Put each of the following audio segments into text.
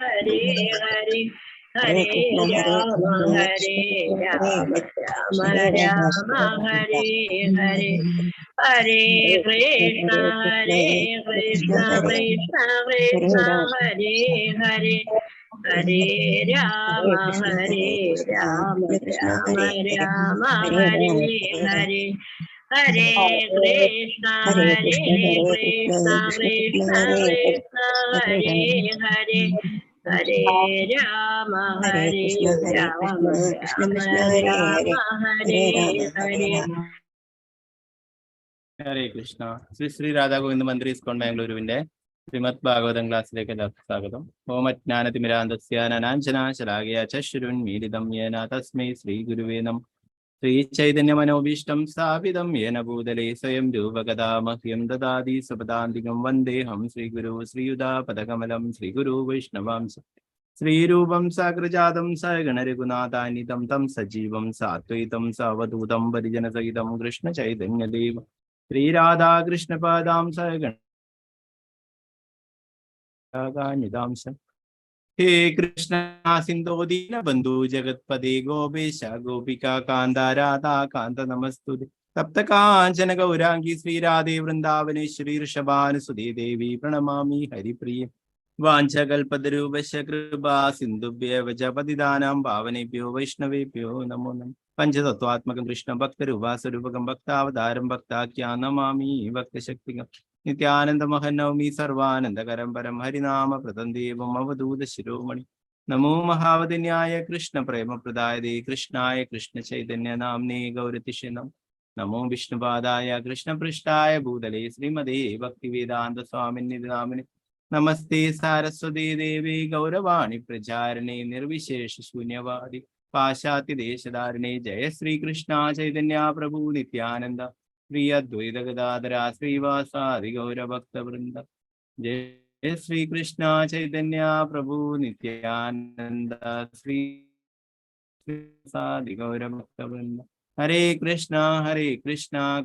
ഹരേ ഹരേ ഹരേ രാമ ഹരേ രാമ രാമ രാമ ഹരേ ഹരേ ഹരേ കൃഷ്ണ കൃഷ്ണ കൃഷ്ണ ഹരേ ഹരേ ഹരേ രാമ രാമ രാമ ഹരേ ഹരേ ഹരേ കൃഷ്ണ കൃഷ്ണ കൃഷ്ണ ഹരേ ഹരേ ഹരേ രാമ രാമ രാമ ഹരേ ഹരേ. ഹരേ കൃഷ്ണ. ശ്രീ രാധാ ഗോവിന്ദ മന്ത്രി ഇസ്കോൺ ബാംഗ്ലൂരുവിന്റെ ശ്രീമദ് ഭാഗവതം ക്ലാസ്സിലേക്ക് സ്വാഗതം. ഓമജ്ഞാനതിമിരാന്ധസ്യാനനാഞ്ജനാശലാകയാ ചക്ഷുരുന്മീലിതം യേന തസ്മൈ ശ്രീ ഗുരുവേ നമഃ. ശ്രീ ചൈതന്യമനോഭീഷ്ടം സ്ഥാപിതം യേന ഭൂതലേ സ്വയം രൂപകഥാ മഹ്യം ദദാതി സപദാന്തികം വന്ദേഹം ശ്രീഗുരു ശ്രീയുതാപദകമലം ശ്രീഗുരു വൈഷ്ണവാംസ ശ്രീരൂപം സാഗ്രജാതം സഗണരഘുനാഥാനിതം തം സജീവം സാത്വൈതം സാവധൂതം പരിജനസഹിതം കൃഷ്ണ ചൈതന്യദേവ ശ്രീരാധാകൃഷ്ണപാദാം സഗണിതാംസം. ഹേ കൃഷ്ണ സിന്ധോ ദീനബന്ധു ജഗത്പദേ ഗോപേശ ഗോപികാ കാന്ത രാധാ കാന്ത നമസ്തുതേ. തപ്ത കാഞ്ചന ഗൗരാംഗി ശ്രീരാധേ വൃന്ദാവനേശ്വരി ഋഷഭാനുസുതേ ദേവി പ്രണമാമി ഹരിപ്രിയ. വാഞ്ചകൽപതരൂപശ കൃപാ സിന്ധുഭ്യവ ച പതിതാനാം പാവനേഭ്യോ വൈഷ്ണവേഭ്യോ നമോ നമഃ. പഞ്ചതത്വാത്മകം കൃഷ്ണ ഭക്തരൂപാസ്വരൂപകം ഭക്താവതാരം ഭക്താഖ്യാ നമാമി ഭക്തശക്തികം. നിത്യാനന്ദമഹനൗമി സർവാനന്ദകരം പരം ഹരിനാമ പ്രദം ദേവം അവധൂത ശിരോമണി. നമോ മഹാവദന്യായ കൃഷ്ണ പ്രേമപ്രദായതേ കൃഷ്ണായ കൃഷ്ണ ചൈതന്യ നാംനേ ഗൗരതിഷേ നമഃ. നമോ വിഷ്ണുപാദായ കൃഷ്ണപൃഷ്ഠായ ഭൂതലേ ശ്രീമതേ ഭക്തിവേദാന്ത സ്വാമിനിധി നാമിനെ. നമസ്തേ സാരസ്വതേ ദേവേ ഗൗരവാണി പ്രചാരണേ നിർവിശേഷ ശൂന്യവാദി പാശ്ചാത്യദേശധാരിണേ. ജയ ശ്രീകൃഷ്ണ ചൈതന്യ പ്രഭു നിത്യാനന്ദ ശ്രീ അദ്വൈത ഗദാധര ശ്രീവാസാദി ഗൗരഭക്തവൃന്ദ. ജയ ശ്രീകൃഷ്ണ ചൈതന്യ പ്രഭു നിത്യാനന്ദ ശ്രീ ഗൗരഭക്തവൃന്ദ. ഹരേ കൃഷ്ണ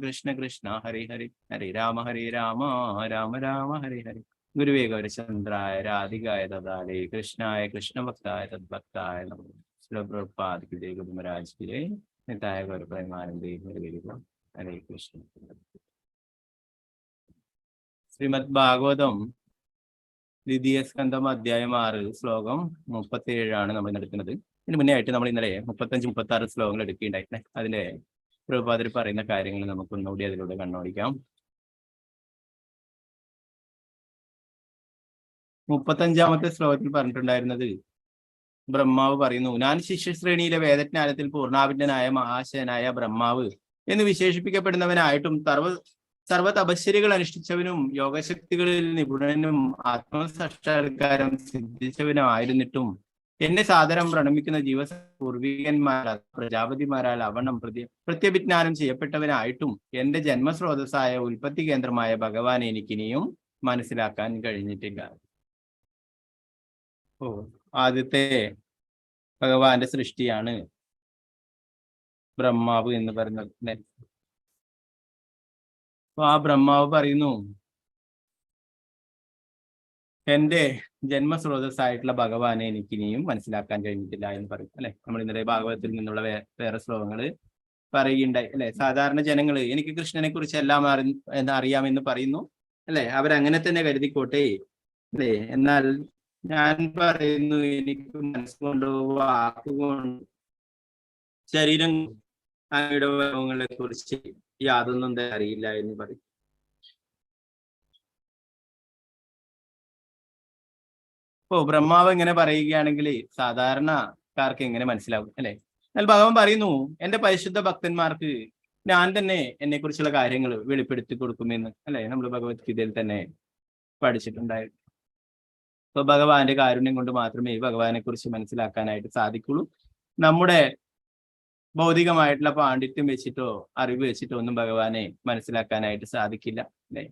കൃഷ്ണ കൃഷ്ണ ഹരേ ഹരേ ഹരേ രാമ രാമ രാമ ഹരേ ഹരേ. ഗുരുവേ ഗൗരചന്ദ്രായ രാധികായ ദദാലേ കൃഷ്ണായ കൃഷ്ണഭക്തായ തദ്ഭക്തായ നമോ. ശ്രീപ്രഭുപാദ് ജയ ഗുരുമരാജ് ജയ. നിതായ ഗൗരപ്രേമാനന്ദേ ഹരേ കൃഷ്ണ. ശ്രീമദ് ഭാഗവതം ദ്വിതീയ സ്കന്ധം അധ്യായം 6 ശ്ലോകം 37 നമ്മൾ നടക്കുന്നത്. ഇതിന് മുന്നേ ആയിട്ട് നമ്മൾ ഇന്നലെ 35-36 ശ്ലോകങ്ങൾ എടുക്കുകയുണ്ടായിരുന്നേ. അതിലെ പ്രഭുപാദർ പറയുന്ന കാര്യങ്ങൾ നമുക്കൊന്നുകൂടി അതിലൂടെ കണ്ണോടിക്കാം. 35-ാമത്തെ ശ്ലോകത്തിൽ പറഞ്ഞിട്ടുണ്ടായിരുന്നത്, ബ്രഹ്മാവ് പറയുന്നു, ഞാൻ ശിഷ്യശ്രേണിയിലെ വേദജ്ഞാനത്തിൽ പൂർണ്ണാഭിജ്ഞനായ മഹാശയനായ ബ്രഹ്മാവ് എന്ന് വിശേഷിപ്പിക്കപ്പെടുന്നവനായിട്ടും സർവ തപശ്ചര്യകൾ അനുഷ്ഠിച്ചവനും യോഗശക്തികളിൽ നിപുണനും ആത്മസാക്ഷാത്കാരം സിദ്ധിച്ചവനുമായിരുന്നിട്ടും എന്നെ സാദരം പ്രണമിക്കുന്ന പൂർവികന്മാരാൽ പ്രജാപതിമാരാൽ അവണ്ണം പ്രത്യഭിജ്ഞാനം ചെയ്യപ്പെട്ടവനായിട്ടും എന്റെ ജന്മസ്രോതസ്സായ ഉൽപ്പത്തി കേന്ദ്രമായ ഭഗവാനെ എനിക്കിനിയും മനസ്സിലാക്കാൻ കഴിഞ്ഞിട്ടില്ല. ആദ്യത്തെ ഭഗവാന്റെ സൃഷ്ടിയാണ് ബ്രഹ്മാവ് എന്ന് പറയുന്നത്. അപ്പൊ ആ ബ്രഹ്മാവ് പറയുന്നു, എന്റെ ജന്മസ്രോതസ്സായിട്ടുള്ള ഭഗവാനെ എനിക്കിനിയും മനസ്സിലാക്കാൻ കഴിഞ്ഞിട്ടില്ല എന്ന് പറയും അല്ലെ. നമ്മൾ ഇന്നലെ ഭാഗവതത്തിൽ നിന്നുള്ള വേറെ ശ്ലോകങ്ങള് പറയുകയുണ്ടായി അല്ലെ. സാധാരണ ജനങ്ങള് എനിക്ക് കൃഷ്ണനെ കുറിച്ച് എല്ലാം അറിയാമെന്ന് പറയുന്നു അല്ലെ. അവരങ്ങനെ തന്നെ കരുതിക്കോട്ടെ അല്ലെ. എന്നാൽ ഞാൻ പറയുന്നു, എനിക്ക് മനസ്സുകൊണ്ടോ വാക്കുകൊണ്ടോ ശരീരം അങ്ങയുടെ ഭാവങ്ങളെ കുറിച്ച് യാതൊന്നും അറിയില്ല എന്ന് പറയും. ബ്രഹ്മാവ് ഇങ്ങനെ പറയുകയാണെങ്കിൽ സാധാരണക്കാർക്ക് എങ്ങനെ മനസ്സിലാവും അല്ലെ. എന്നാൽ ഭഗവാൻ പറയുന്നു, എന്റെ പരിശുദ്ധ ഭക്തന്മാർക്ക് ഞാൻ തന്നെ എന്നെ കുറിച്ചുള്ള കാര്യങ്ങൾ വെളിപ്പെടുത്തി കൊടുക്കുമെന്ന് അല്ലെ. നമ്മൾ ഭഗവത്ഗീതയിൽ തന്നെ പഠിച്ചിട്ടുണ്ടായിരുന്നു. അപ്പൊ ഭഗവാന്റെ കാരുണ്യം കൊണ്ട് മാത്രമേ ഭഗവാനെ കുറിച്ച് മനസ്സിലാക്കാനായിട്ട് സാധിക്കുള്ളൂ. നമ്മുടെ ഭൗതികമായിട്ടുള്ള പാണ്ഡിത്യം വെച്ചിട്ടോ അറിവ് വെച്ചിട്ടോ ഒന്നും ഭഗവാനെ മനസ്സിലാക്കാനായിട്ട് സാധിക്കില്ല അല്ലെ.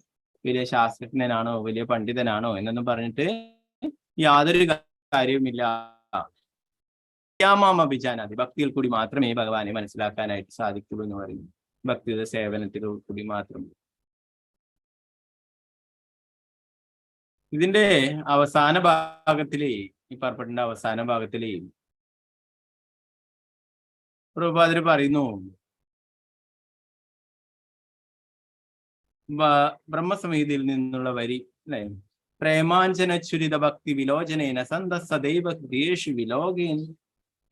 വലിയ ശാസ്ത്രജ്ഞനാണോ വലിയ പണ്ഡിതനാണോ എന്നൊന്നും പറഞ്ഞിട്ട് യാതൊരു കാര്യവുമില്ല. അഭിജാനാതി, ഭക്തിയിൽ കൂടി മാത്രമേ ഭഗവാനെ മനസ്സിലാക്കാനായിട്ട് സാധിക്കുള്ളൂ എന്ന് പറയുന്നു. ഭക്തിയുടെ സേവനത്തിൽ കൂടി മാത്രം. ഇതിന്റെ അവസാന ഭാഗത്തില് ഈ പർപ്പട്ടിന്റെ അവസാന ഭാഗത്തിൽ പ്രഭുപാദര് പറയുന്നു, ബ്രഹ്മസംഹിതയിൽ നിന്നുള്ള വരി അല്ലെ, പ്രേമാഞ്ജന ചുരിത ഭക്തി വിലോചനേന സന്ത സദൈവ ഹൃദയേഷു വിലോകേൻ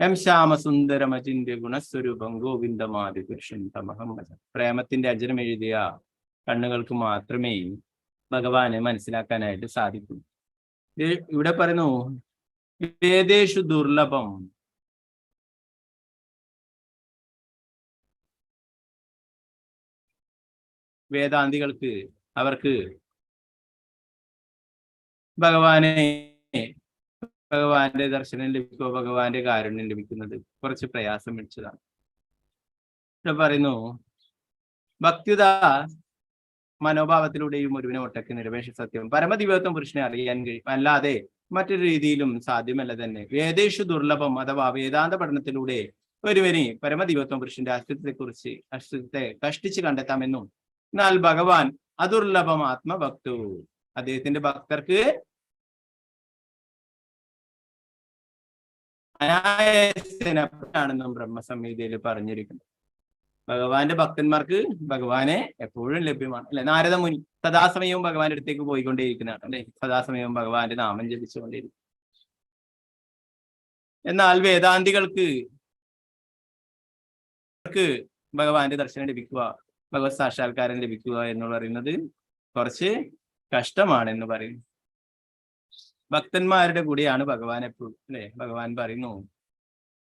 എം ശ്യാമസുന്ദരമചിന്യ ഗുണസ്വരൂപം ഗോവിന്ദമാദി പുരുഷൻ തമഹം. പ്രേമത്തിന്റെ അജനം എഴുതിയ കണ്ണുകൾക്ക് മാത്രമേ ഭഗവാനെ മനസ്സിലാക്കാനായിട്ട് സാധിക്കൂ. ഇവിടെ പറയുന്നു വേദേഷു ദുർലഭം. വേദാന്തികൾക്ക് അവർക്ക് ഭഗവാന്റെ ദർശനം ലഭിക്കുക, ഭഗവാന്റെ കാരുണ്യം ലഭിക്കുന്നത് കുറച്ച് പ്രയാസം പിടിച്ചതാണ്. ഇവിടെ പറയുന്നു ഭക്തിത മനോഭാവത്തിലൂടെയും ഒരുവിനെ ഒട്ടക്ക് നിരപേക്ഷ സത്യം പരമദിവ്യത്വം പുരുഷനെ അറിയാൻ കഴിയും, അല്ലാതെ മറ്റൊരു രീതിയിലും സാധ്യമല്ല തന്നെ. വേദേഷു ദുർലഭം അഥവാ വേദാന്ത പഠനത്തിലൂടെ ഒരുവന് പരമദിവ്യത്വം പുരുഷന്റെ അസ്തിത്വത്തെ കഷ്ടിച്ച് കണ്ടെത്താമെന്നും, എന്നാൽ ഭഗവാൻ അദുർലഭം ആത്മഭക്തു, അദ്ദേഹത്തിന്റെ ഭക്തർക്ക് അനായാസനാണെന്നും ബ്രഹ്മസംഹിതയിൽ പറഞ്ഞിരിക്കുന്നു. ഭഗവാന്റെ ഭക്തന്മാർക്ക് ഭഗവാനെ എപ്പോഴും ലഭ്യമാണ് അല്ലെ. നാരദ മുനി സദാസമയവും ഭഗവാന്റെ അടുത്തേക്ക് പോയിക്കൊണ്ടേയിരിക്കുന്നതാണ് അല്ലെ, സദാസമയവും ഭഗവാന്റെ നാമം ജപിച്ചുകൊണ്ടേയിരിക്കും. എന്നാൽ വേദാന്തികൾക്ക് ഭഗവാന്റെ ദർശനം ലഭിക്കുക, ഭഗവത് സാക്ഷാത്കാരം ലഭിക്കുക എന്ന് പറയുന്നത് കുറച്ച് കഷ്ടമാണെന്ന് പറയുന്നു. ഭക്തന്മാരുടെ കൂടെയാണ് ഭഗവാൻ എപ്പോഴും അല്ലെ. ഭഗവാൻ പറയുന്നു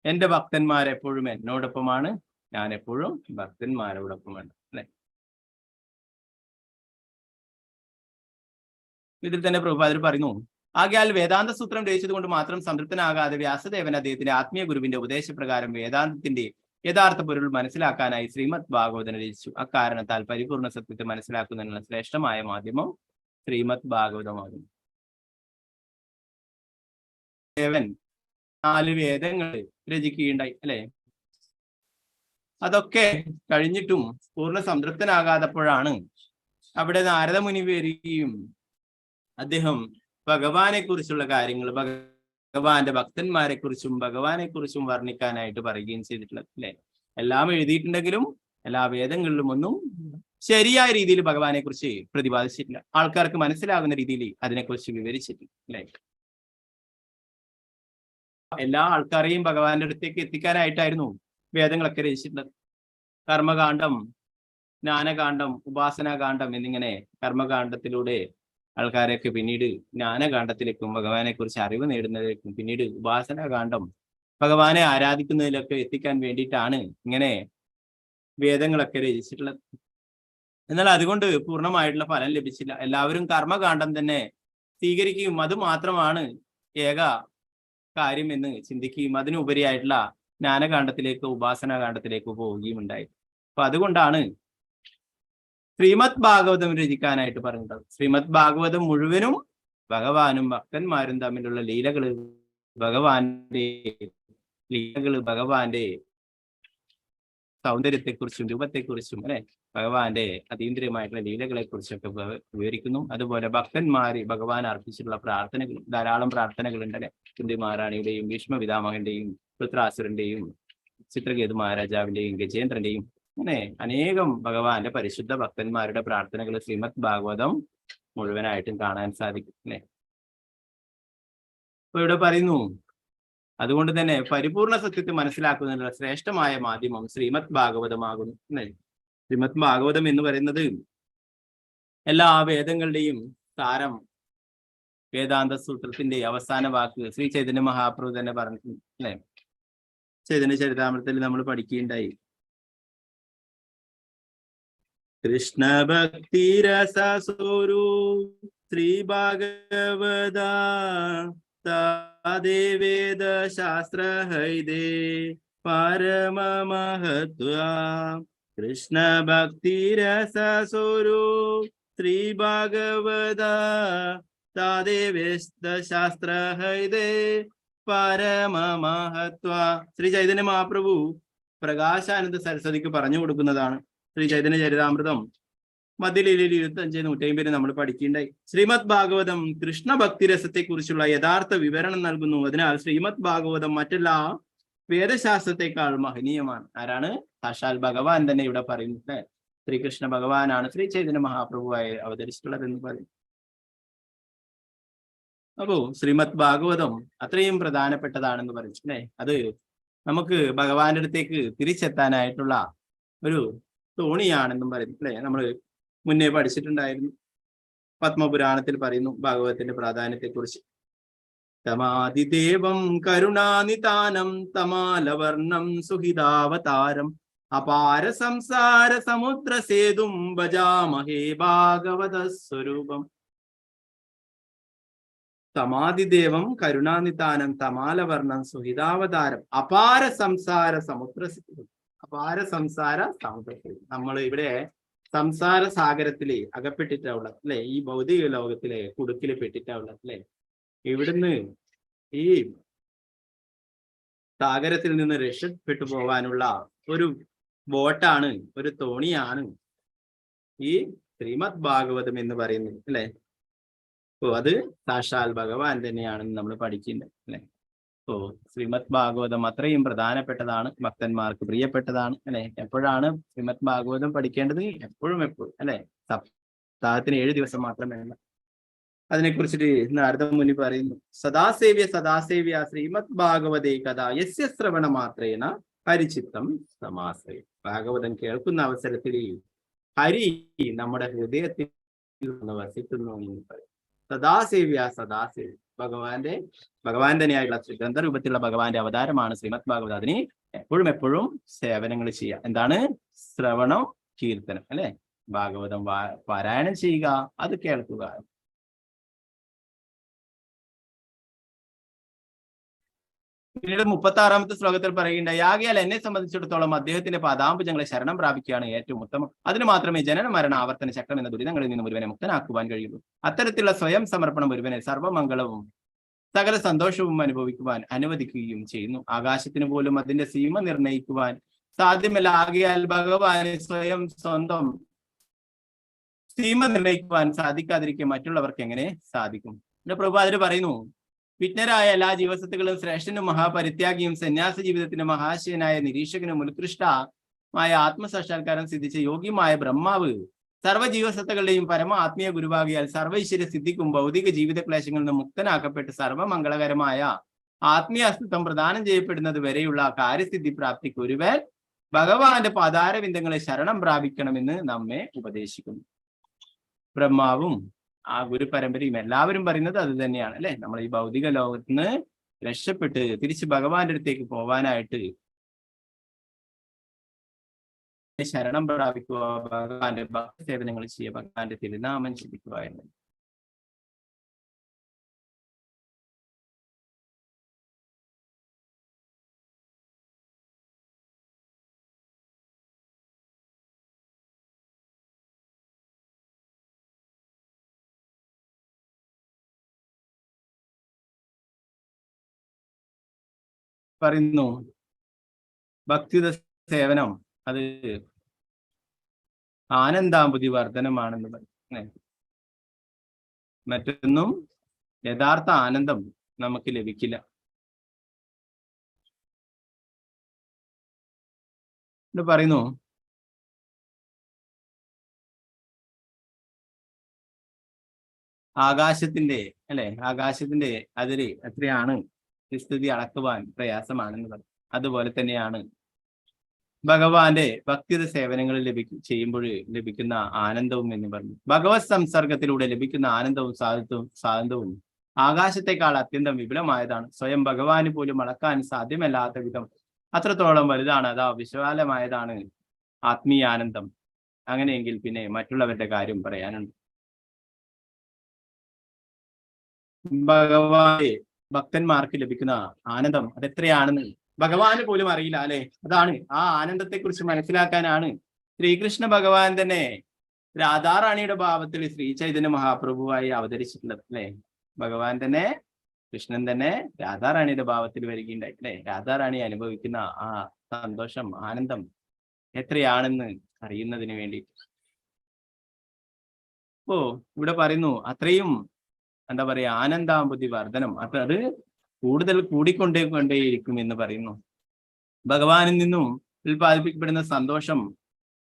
എന്റെ ഭക്തന്മാരെപ്പോഴും എന്നോടൊപ്പമാണ്, ഞാൻ എപ്പോഴും ഭക്തന്മാരോടൊപ്പമാണ് അല്ലെ. ഇതിൽ തന്നെ പ്രഭുപാദർ പറയുന്നു, ആകയാൽ വേദാന്ത സൂത്രം രചിച്ചത് കൊണ്ട് മാത്രം സംതൃപ്തനാകാതെ വ്യാസദേവൻ അദ്ദേഹത്തിന്റെ ആത്മീയ ഗുരുവിന്റെ ഉപദേശപ്രകാരം വേദാന്തത്തിന്റെ യഥാർത്ഥ പൊരുൾ മനസ്സിലാക്കാനായി ശ്രീമദ് ഭാഗവതം രചിച്ചു. അക്കാരണത്താൽ പരിപൂർണ സത്യത്തെ മനസ്സിലാക്കുന്നതിനുള്ള ശ്രേഷ്ഠമായ മാധ്യമം ശ്രീമദ് ഭാഗവതമാകുന്നു. ദേവൻ 4 വേദങ്ങൾ രചിക്കുകയുണ്ടായി അല്ലെ. അതൊക്കെ കഴിഞ്ഞിട്ടും പൂർണ്ണ സംതൃപ്തനാകാതപ്പോഴാണ് അവിടെ നാരദ മുനി വരികയും അദ്ദേഹം ഭഗവാനെ കുറിച്ചുള്ള കാര്യങ്ങൾ, ഭഗവാന്റെ ഭക്തന്മാരെ കുറിച്ചും ഭഗവാനെ കുറിച്ചും വർണ്ണിക്കാനായിട്ട് പറയുകയും ചെയ്തിട്ടുള്ളത് അല്ലെ. എല്ലാം എഴുതിയിട്ടുണ്ടെങ്കിലും എല്ലാ വേദങ്ങളിലും ഒന്നും ശരിയായ രീതിയിൽ ഭഗവാനെ കുറിച്ച് പ്രതിപാദിച്ചിട്ടില്ല, ആൾക്കാർക്ക് മനസ്സിലാകുന്ന രീതിയിൽ അതിനെക്കുറിച്ച് വിവരിച്ചിട്ടില്ല അല്ലെ. എല്ലാ ആൾക്കാരെയും ഭഗവാന്റെ അടുത്തേക്ക് എത്തിക്കാനായിട്ടായിരുന്നു വേദങ്ങളൊക്കെ രചിച്ചിട്ടുള്ളത്. കർമ്മകാന്ഡം, ജ്ഞാനകാന്ഡം, ഉപാസനാകാന്ഡം എന്നിങ്ങനെ കർമ്മകാന്ഡത്തിലൂടെ ആൾക്കാരെയൊക്കെ പിന്നീട് ജ്ഞാനകാന്ഡത്തിലേക്കും ഭഗവാനെ കുറിച്ച് അറിവ് നേടുന്നതിലേക്കും പിന്നീട് ഉപാസനാകാന്ഡം ഭഗവാനെ ആരാധിക്കുന്നതിലൊക്കെ എത്തിക്കാൻ വേണ്ടിയിട്ടാണ് ഇങ്ങനെ വേദങ്ങളൊക്കെ രചിച്ചിട്ടുള്ളത്. എന്നാൽ അതുകൊണ്ട് പൂർണ്ണമായിട്ടുള്ള ഫലം ലഭിച്ചില്ല. എല്ലാവരും കർമ്മകാന്ഡം തന്നെ സ്വീകരിക്കുകയും അത് മാത്രമാണ് ഏക കാര്യം എന്ന് ചിന്തിക്കുകയും അതിനുപരിയായിട്ടുള്ള ജ്ഞാനകാന്ഡത്തിലേക്ക് ഉപാസനാകാന്ഡത്തിലേക്ക് പോവുകയും ഉണ്ടായി. അപ്പൊ അതുകൊണ്ടാണ് ശ്രീമദ് ഭാഗവതം രചിക്കാനായിട്ട് പറഞ്ഞത്. ശ്രീമദ് ഭാഗവതം മുഴുവനും ഭഗവാനും ഭക്തന്മാരും തമ്മിലുള്ള ലീലകള്, ഭഗവാന്റെ സൗന്ദര്യത്തെക്കുറിച്ചും രൂപത്തെക്കുറിച്ചും അല്ലെ, ഭഗവാന്റെ അതീന്ദ്രിയമായിട്ടുള്ള ലീലകളെ കുറിച്ചൊക്കെ വിവരിക്കുന്നു. അതുപോലെ ഭക്തന്മാര് ഭഗവാൻ അർപ്പിച്ചിട്ടുള്ള പ്രാർത്ഥനകളും ധാരാളം പ്രാർത്ഥനകളുണ്ട് അല്ലെ. കുന്തി മഹാറാണിയുടെയും ഭീഷ്മപിതാമഹന്റെയും ഋത്രാസുരന്റെയും ചിത്രകേതു മഹാരാജാവിന്റെയും ഗജേന്ദ്രന്റെയും അങ്ങനെ അനേകം ഭഗവാന്റെ പരിശുദ്ധ ഭക്തന്മാരുടെ പ്രാർത്ഥനകൾ ശ്രീമദ് ഭാഗവതം മുഴുവനായിട്ടും കാണാൻ സാധിക്കും അല്ലെ. അപ്പൊ ഇവിടെ പറയുന്നു, അതുകൊണ്ട് തന്നെ പരിപൂർണ സത്യത്തെ മനസ്സിലാക്കുന്നതിനുള്ള ശ്രേഷ്ഠമായ മാധ്യമം ശ്രീമദ് ഭാഗവതമാകുന്നു അല്ലെ. ശ്രീമദ് ഭാഗവതം എന്ന് പറയുന്നത് എല്ലാ വേദങ്ങളുടെയും സാരം, വേദാന്ത സൂത്രത്തിന്റെ അവസാന വാക്ക് ശ്രീ ചൈതന്യ മഹാപ്രഭു തന്നെ പറഞ്ഞു അല്ലെ. ചൈതന്യ ചരിതാമൃതത്തിൽ നമ്മൾ പഠിക്കുകയുണ്ടായി, കൃഷ്ണ ഭക്തി രസസോരു ശ്രീ ഭാഗവത വേദ ശാസ്ത്ര ഹൈദേ പരമ മഹത്വ. കൃഷ്ണ ഭക്തി രസസോരു ശ്രീ ഭാഗവത ശാസ്ത്ര ഹൈദേ പരമ മഹത്വ. ശ്രീ ചൈതന്യ മഹാപ്രഭു പ്രകാശാനന്ദ സരസ്വതിക്ക് പറഞ്ഞു കൊടുക്കുന്നതാണ് ശ്രീ ചൈതന്യ ചരിതാമൃതം മധ്യലീലയിൽ 25-150 നമ്മൾ പഠിക്കേണ്ടായി. ശ്രീമദ് ഭാഗവതം കൃഷ്ണ ഭക്തിരസത്തെ കുറിച്ചുള്ള യഥാർത്ഥ വിവരണം നൽകുന്നു. അതിനാൽ ശ്രീമദ് ഭാഗവതം മറ്റെല്ലാ വേദശാസ്ത്രത്തെക്കാൾ മഹനീയമാണ്. ആരാണ്? സാക്ഷാൽ ഭഗവാൻ തന്നെ ഇവിടെ പറയുന്നു. അല്ലെ, ശ്രീകൃഷ്ണ ഭഗവാനാണ് ശ്രീ ചൈതന്യ മഹാപ്രഭുവായി അവതരിച്ചിട്ടുള്ളത് എന്ന് പറയും. അപ്പോ ശ്രീമദ് ഭാഗവതം അത്രയും പ്രധാനപ്പെട്ടതാണെന്ന് പറയും. അല്ലെ, അത് നമുക്ക് ഭഗവാന്റെ അടുത്തേക്ക് തിരിച്ചെത്താനായിട്ടുള്ള ഒരു തോണിയാണെന്നും പറയുന്നു. അല്ലെ, നമ്മൾ മുന്നേ പഠിച്ചിട്ടുണ്ടായിരുന്നു. പത്മപുരാണത്തിൽ പറയുന്നു ഭാഗവതത്തിന്റെ പ്രാധാന്യത്തെ കുറിച്ച്. തമാതിദേവം കരുണാനിതാനം തമാലവർണം സുഹിതാവതാരം അപാര സംസാര സമുദ്ര സേതും ഭജാമഹേ ഭാഗവത സ്വരൂപം. തമാതിദേവം കരുണാനിതാനം തമാലവർണം സുഹിതാവതാരം അപാര സംസാര സമുദ്ര സേതും. അപാര സംസാര സമുദ്ര സേതും. നമ്മൾ ഇവിടെ സംസാര സാഗരത്തില് അകപ്പെട്ടിട്ടുള്ളത്, അല്ലെ, ഈ ഭൗതിക ലോകത്തിലെ കുടുക്കില് പെട്ടിട്ടുള്ളത്. അല്ലെ, ഇവിടുന്ന് ഈ സാഗരത്തിൽ നിന്ന് രക്ഷപ്പെട്ടു പോകാനുള്ള ഒരു ബോട്ടാണ്, ഒരു തോണിയാണ് ഈ ശ്രീമദ് ഭാഗവതം എന്ന് പറയുന്നത്. അല്ലെ, ഓ അത് സാക്ഷാൽ ഭഗവാൻ തന്നെയാണെന്ന് നമ്മൾ പഠിക്കുന്നത്. അല്ലെ, ഓ ശ്രീമദ് ഭാഗവതം അത്രയും പ്രധാനപ്പെട്ടതാണ്, ഭക്തന്മാർക്ക് പ്രിയപ്പെട്ടതാണ്. അല്ലെ, എപ്പോഴാണ് ശ്രീമദ് ഭാഗവതം പഠിക്കേണ്ടത്? എപ്പോഴും. അല്ലെ, സപ്താഹത്തിന് 7 ദിവസം മാത്രമല്ല. അതിനെക്കുറിച്ചിട്ട് നാരദ മുനി പറയുന്നു, സദാസേവ്യ സദാസേവ്യ ശ്രീമദ് ഭാഗവതേ കഥ യസ്യ ശ്രവണ മാത്രേണ ഹരിചിത്തം സമാശ്രയം. ഭാഗവതം കേൾക്കുന്ന അവസരത്തിൽ ഹരി നമ്മുടെ ഹൃദയത്തിൽ വസിക്കുന്നു എന്ന് പറയും. സദാസേവ്യ സദാസേവ്യ, ഭഗവാൻ തന്നെയായുള്ള ഗ്രന്ഥരൂപത്തിലുള്ള ഭഗവാന്റെ അവതാരമാണ് ശ്രീമദ് ഭാഗവതം. അതിന് എപ്പോഴും സേവനങ്ങൾ ചെയ്യുക. എന്താണ്? ശ്രവണം, കീർത്തനം. അല്ലെ, ഭാഗവതം പാരായണം ചെയ്യുക, അത് കേൾക്കുക. പിന്നീട് 36-ാമത്തെ ശ്ലോകത്തിൽ പറയുകയുണ്ടായി, ആകയാൽ എന്നെ സംബന്ധിച്ചിടത്തോളം അദ്ദേഹത്തിന്റെ പാദാംബുജങ്ങളെ ശരണം പ്രാപിക്കുകയാണ് ഏറ്റവും ഉത്തമം. അതിന് മാത്രമേ ജനന മരണ ആവർത്തന ചക്രം എന്ന ദുരിതങ്ങളിൽ നിന്നും ഒരുവനെ മുക്തനാക്കുവാൻ കഴിയുള്ളൂ. അത്തരത്തിലുള്ള സ്വയം സമർപ്പണം ഒരുവനെ സർവ്വമംഗളവും സകല സന്തോഷവും അനുഭവിക്കുവാൻ അനുവദിക്കുകയും ചെയ്യുന്നു. ആകാശത്തിന് പോലും അതിന്റെ സീമ നിർണയിക്കുവാൻ സാധ്യമല്ല. ആകയാൽ ഭഗവാന് സ്വന്തം സീമ നിർണയിക്കുവാൻ സാധിക്കാതിരിക്കെ മറ്റുള്ളവർക്ക് എങ്ങനെ സാധിക്കും? പ്രഭു അതിൽ പറയുന്നു, വിജ്ഞരായ എല്ലാ ജീവസത്തുക്കളും ശ്രേഷ്ഠനും മഹാപരിത്യാഗിയും സന്യാസ ജീവിതത്തിന്റെ മഹാശയനായ നിരീക്ഷകനും ഉത്കൃഷ്ടമായ ആത്മസാക്ഷാത്കാരം സിദ്ധിച്ച യോഗ്യമായ ബ്രഹ്മാവ് സർവ്വജീവസത്തകളുടെയും പരമ ആത്മീയ ഗുരുവാകിയാൽ സർവൈശ്വര്യ സിദ്ധിക്കും ഭൗതിക ജീവിത ക്ലേശങ്ങളിൽ നിന്ന് മുക്തനാക്കപ്പെട്ട് സർവ്വമംഗളകരമായ ആത്മീയ അസ്തിത്വം പ്രദാനം ചെയ്യപ്പെടുന്നത് വരെയുള്ള കാര്യസിദ്ധി പ്രാപ്തിക്ക് ഒരുവൻ ഭഗവാന്റെ പാതാരവിന്ദങ്ങളെ ശരണം പ്രാപിക്കണമെന്ന് നമ്മെ ഉപദേശിക്കുന്നു. ബ്രഹ്മാവും ആ ഗുരു പരമ്പരയും എല്ലാവരും പറയുന്നത് അത് തന്നെയാണ്. അല്ലെ, നമ്മൾ ഈ ഭൗതിക ലോകത്ത് നിന്ന് രക്ഷപ്പെട്ട് തിരിച്ച് ഭഗവാന്റെ അടുത്തേക്ക് പോവാനായിട്ട് ശരണം പ്രാപിക്കുക, ഭഗവാന്റെ ഭക്തി സേവനങ്ങൾ ചെയ്യുക, ഭഗവാന്റെ തിരുനാമം ചിന്തിക്കുക എന്ന്. പറയുന്നു, ഭക്തിയുത സേവനം അത് ആനന്ദാമ്പുതി വർധനമാണെന്ന് പറയും. മറ്റൊന്നും യഥാർത്ഥ ആനന്ദം നമുക്ക് ലഭിക്കില്ല. പറയുന്നു, ആകാശത്തിന്റെ അതിര് എത്രയാണ് സ്ഥിതി അളക്കുവാൻ പ്രയാസമാണെന്ന് പറയും. അതുപോലെ തന്നെയാണ് ഭഗവാന്റെ ഭക്തിയുടെ സേവനങ്ങളിൽ ചെയ്യുമ്പോൾ ലഭിക്കുന്ന ആനന്ദവും എന്ന് പറഞ്ഞു. ഭഗവത് സംസർഗത്തിലൂടെ ലഭിക്കുന്ന ആനന്ദവും സാധനവും ആകാശത്തെക്കാൾ അത്യന്തം വിപുലമായതാണ്. സ്വയം ഭഗവാന് പോലും അളക്കാൻ സാധ്യമല്ലാത്ത വിധം അത്രത്തോളം വലുതാണ്. അതാ വിശാലമായതാണ് ആത്മീയ ആനന്ദം. അങ്ങനെയെങ്കിൽ പിന്നെ മറ്റുള്ളവരുടെ കാര്യം പറയാനുണ്ട്. ഭക്തന്മാർക്ക് ലഭിക്കുന്ന ആനന്ദം അതെത്രയാണെന്ന് ഭഗവാന് പോലും അറിയില്ല. അല്ലെ, അതാണ് ആ ആനന്ദത്തെ കുറിച്ച് മനസ്സിലാക്കാനാണ് ശ്രീകൃഷ്ണ ഭഗവാൻ തന്നെ രാധാറാണിയുടെ ഭാവത്തിൽ ശ്രീ ചൈതന്യ മഹാപ്രഭുവായി അവതരിച്ചിട്ടുള്ളത്. അല്ലെ, ഭഗവാൻ തന്നെ, കൃഷ്ണൻ തന്നെ രാധാറാണിയുടെ ഭാവത്തിൽ വരികയുണ്ടായി. അല്ലെ, രാധാറാണി അനുഭവിക്കുന്ന ആ സന്തോഷം, ആനന്ദം എത്രയാണെന്ന് അറിയുന്നതിന് വേണ്ടി. അപ്പോ ഇവിടെ പറയുന്നു അത്രയും എന്താ പറയാ ആനന്ദാമ്പുതി വർധനം, അത് കൂടുതൽ കൂടിക്കൊണ്ടേയിരിക്കും എന്ന് പറയുന്നു. ഭഗവാനിൽ നിന്നും ഉൽപ്പാദിപ്പിക്കപ്പെടുന്ന സന്തോഷം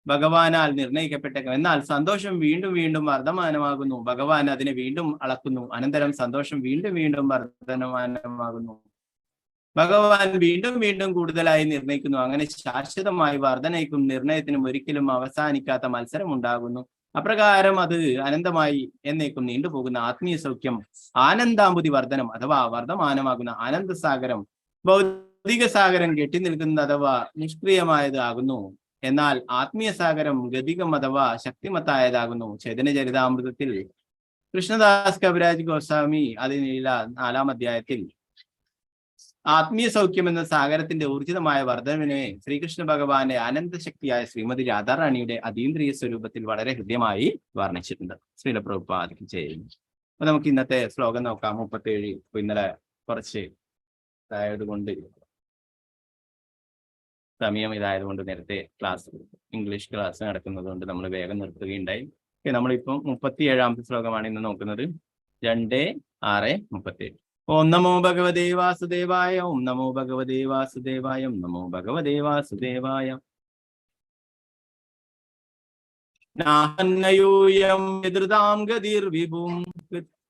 ഭഗവാനാൽ നിർണയിക്കപ്പെട്ടേക്കാം. എന്നാൽ സന്തോഷം വീണ്ടും വീണ്ടും വർദ്ധമാനമാകുന്നു. ഭഗവാൻ അതിനെ വീണ്ടും അളക്കുന്നു. അനന്തരം സന്തോഷം വീണ്ടും വീണ്ടും വർദ്ധമാനമാകുന്നു. ഭഗവാൻ വീണ്ടും വീണ്ടും കൂടുതലായി നിർണയിക്കുന്നു. അങ്ങനെ ശാശ്വതമായി വർധനയ്ക്കും നിർണയത്തിനും ഒരിക്കലും അവസാനിക്കാത്ത മത്സരം ഉണ്ടാകുന്നു. അപ്രകാരം അത് അനന്തമായി എന്നേക്കും നീണ്ടുപോകുന്ന ആത്മീയ സൗഖ്യം ആനന്ദാമ്പുതി വർധനം അഥവാ വർദ്ധമാനമാകുന്ന ആനന്ദസാഗരം ഭൗതിക സാഗരം കെട്ടി നിൽക്കുന്നത് അഥവാ നിഷ്ക്രിയമായതാകുന്നു. എന്നാൽ ആത്മീയ സാഗരം ഗതികം അഥവാ ശക്തിമത്തായതാകുന്നു. ചൈതന്യ ചരിതാമൃതത്തിൽ കൃഷ്ണദാസ് കവിരാജ് ഗോസ്വാമി അതിനുള്ള 4-ാം അധ്യായത്തിൽ ആത്മീയ സൗഖ്യം എന്ന സാഗരത്തിന്റെ ഊർജിതമായ വർധനവിനെ ശ്രീകൃഷ്ണ ഭഗവാന്റെ അനന്തശക്തിയായ ശ്രീമതി രാധാറാണിയുടെ അതീന്ദ്രിയ സ്വരൂപത്തിൽ വളരെ ഹൃദ്യമായി വർണ്ണിച്ചിട്ടുണ്ട്. ശ്രീല പ്രഭുപാദ് ചെയ്യുന്നു. അപ്പൊ നമുക്ക് ഇന്നത്തെ ശ്ലോകം നോക്കാം. 37. ഇന്നലെ കുറച്ച് ഇതായതുകൊണ്ട് സമയം ഇതായതുകൊണ്ട് നേരത്തെ ഇംഗ്ലീഷ് ക്ലാസ് നടക്കുന്നത് കൊണ്ട് നമ്മൾ വേഗം നിർത്തുകയുണ്ടായി. നമ്മളിപ്പം 37-ാമത്തെ ശ്ലോകമാണ് ഇന്ന് നോക്കുന്നത്. 2:6:37. ഓം നമോ ഭഗവതേ വാസുദേവായ. ഓം നമോ ഭഗവതേ വാസുദേവായ. ഓം നമോ ഭഗവതേ വാസുദേവായ. നാഹം നയൂയം യദൃതാം ഗതിർവിഭും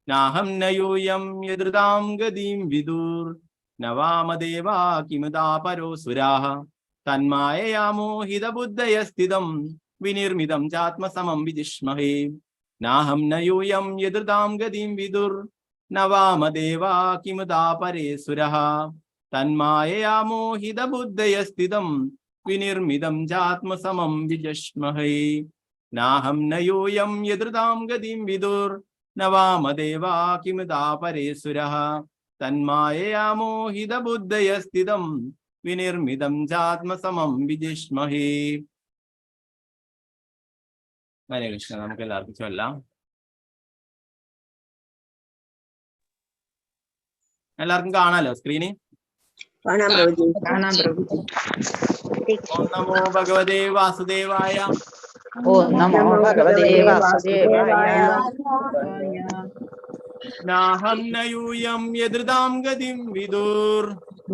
നാഹം നയൂയം യദൃതാം ഗതിം വിദുർ നവാമദേവാ കിമുദാ പരോസുരാഃ തന്മായയാ മോഹിതബുദ്ധയസ്ഥിതം വിനിർമിതം ചാത്മസമം വിജിഷ്മഹേ. നാഹം നയൂയം യദൃതാം ഗതിം വിദുർ നവാമദേവാ കിമുദാ പരേസുരഃ തന്മായയാ മോഹിതബുദ്ധയസ്ഥിതം വിനിർമിതം ചാത്മസമം വിജിഷ്മഹേ. നാഹം നയൂയം യദൃതാം ഗതിം വിദുർ നവാമദേവാ കിമുദാ പരേസുരഃ തന്മായയാ മോഹിതബുദ്ധയസ്ഥിതം വിനിർമിതം ചാത്മസമം വിജിഷ്മഹേ. ഹരേ കൃഷ്ണ. നമുക്ക് എല്ലാവർക്കും ചൊല്ലാം. എല്ലാവർക്കും കാണാലോ സ്ക്രീന്? ഓം നമോ ഭഗവതേ വാസുദേവായ. ഓം നമോ ഭഗവതേ വാസുദേവായ. നാഹം നയൂയം യദൃതാം ഗതിം വിദുർ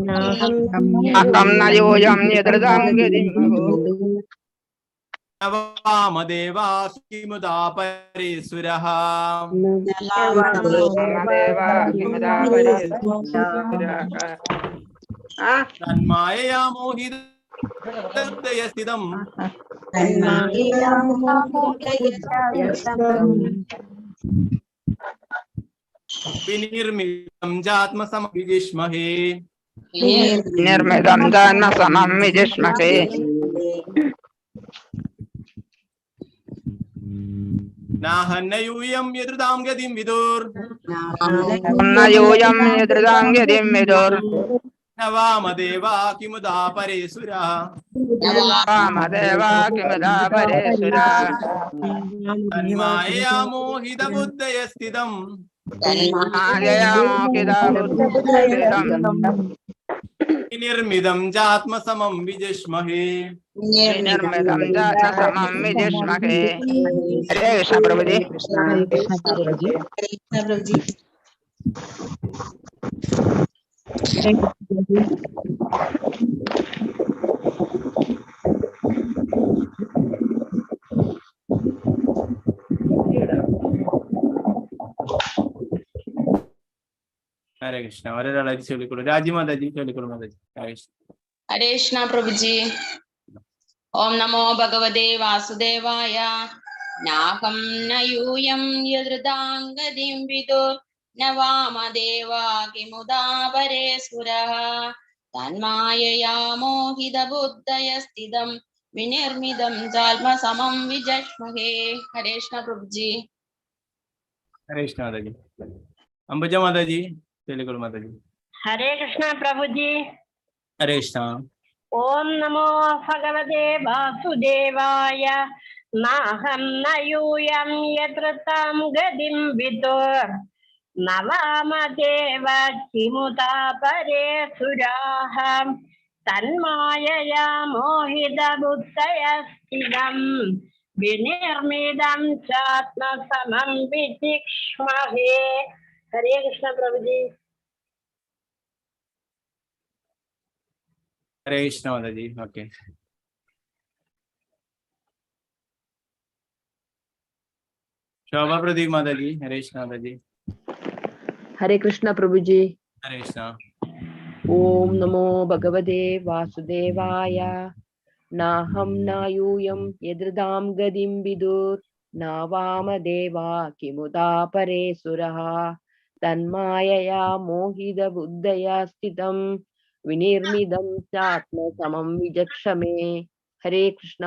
നാഹം നയൂയം യദൃതാം ഗതിം വിദുർ നവാമദേവാ കിമുദാ പരേസുരഃ തന്മായയാ മോഹിതബുദ്ധയസ്ഥിതം വിനിർമിതം ചാത്മസമം വിജിഷ്മഹേ. നിർമ്മിതം ചാത്മസമം വിജിഷ്മഹേ. നാഹം നയൂയം യദൃതാം ഗതിം വിദുർ നയൂയം യദൃതാം ഗതിം വിദുർ നവാമദേവാ കിമുദാ പരേസുരഃ നവാമദേവാ കിമുദാ പരേസുരഃ തന്മായയാ മോഹിതബുദ്ധയസ്ഥിതം തന്മായയാ മോഹിതബുദ്ധയസ്ഥിതം വിനിർമിതം ചാത്മസമം വിജിഷ്മഹേ. നിർമ്മിതം ചാത്മസമം വിജിഷ്മഹേ. ഹരേ കൃഷ്ണ പ്രഭുജി. ഹരേ കൃഷ്ണ. ഒരാളായിട്ട് ചൊല്ലിക്കൊള്ളു. രാജിമാതാജി ചൊല്ലിക്കൊള്ളു മാതാജി. ഹരേ കൃഷ്ണ. ഹരേ കൃഷ്ണ പ്രഭുജി. ഓം നമോ ഭഗവതേ വാസുദേവായ. നാഹം നയൂയം യദൃതാം ഗതിം വിദുർ നവാമദേവാ കിമുദാ പരേസുരഃ തന്മായയാ മോഹിതബുദ്ധയസ്ഥിതം വിനിർമിതം ചാത്മസമം വിജിഷ്മഹേ. ഹരേ കൃഷ്ണ പ്രഭുജി. ഹരേ കൃഷ്ണ മാതാജി. അംബുജ മാതാജി ചൊല്ലിക്കൊള്ളു മാതാജി. ഹരേ കൃഷ്ണ പ്രഭുജി. ഹരേ കൃഷ്ണ. ഓം നമോ ഭഗവതേ വാസുദേവായ. നാഹം നയൂയം യദൃതാം ഗതിം വിദുർ നവാമദേവ കിമുദാ പരേസുരാഃ തന്മായയാ മോഹിതബുദ്ധയസ്ഥിതം വിനിർമ്മിതം ചാത്മസമം വിചിക്ഷ്മഹേ. ഹരേ കൃഷ്ണ പ്രഭുജി. ഹരേ കൃഷ്ണ മാതാജി. ഓക്കെ, ശോഭ പ്രദീപ് മാതാജി. ഹരേ കൃഷ്ണ മാതാജി. ഹരേ കൃഷ്ണ പ്രഭുജി. ഹരേ കൃഷ്ണ. ഓം നമോ ഭഗവതേ വാസുദേവായ. നാഹം നായൂയം യദൃതാം ഗതിം വിദുർ ന വാമദേവാ കിമുതാ പരേ സുരഃ. തന്മായയാ മോഹിത ബുദ്ധയാ സ്ഥിതം വിനിർമിതം ചാത്മസമം വിചക്ഷമേ. ഹരേ കൃഷ്ണ.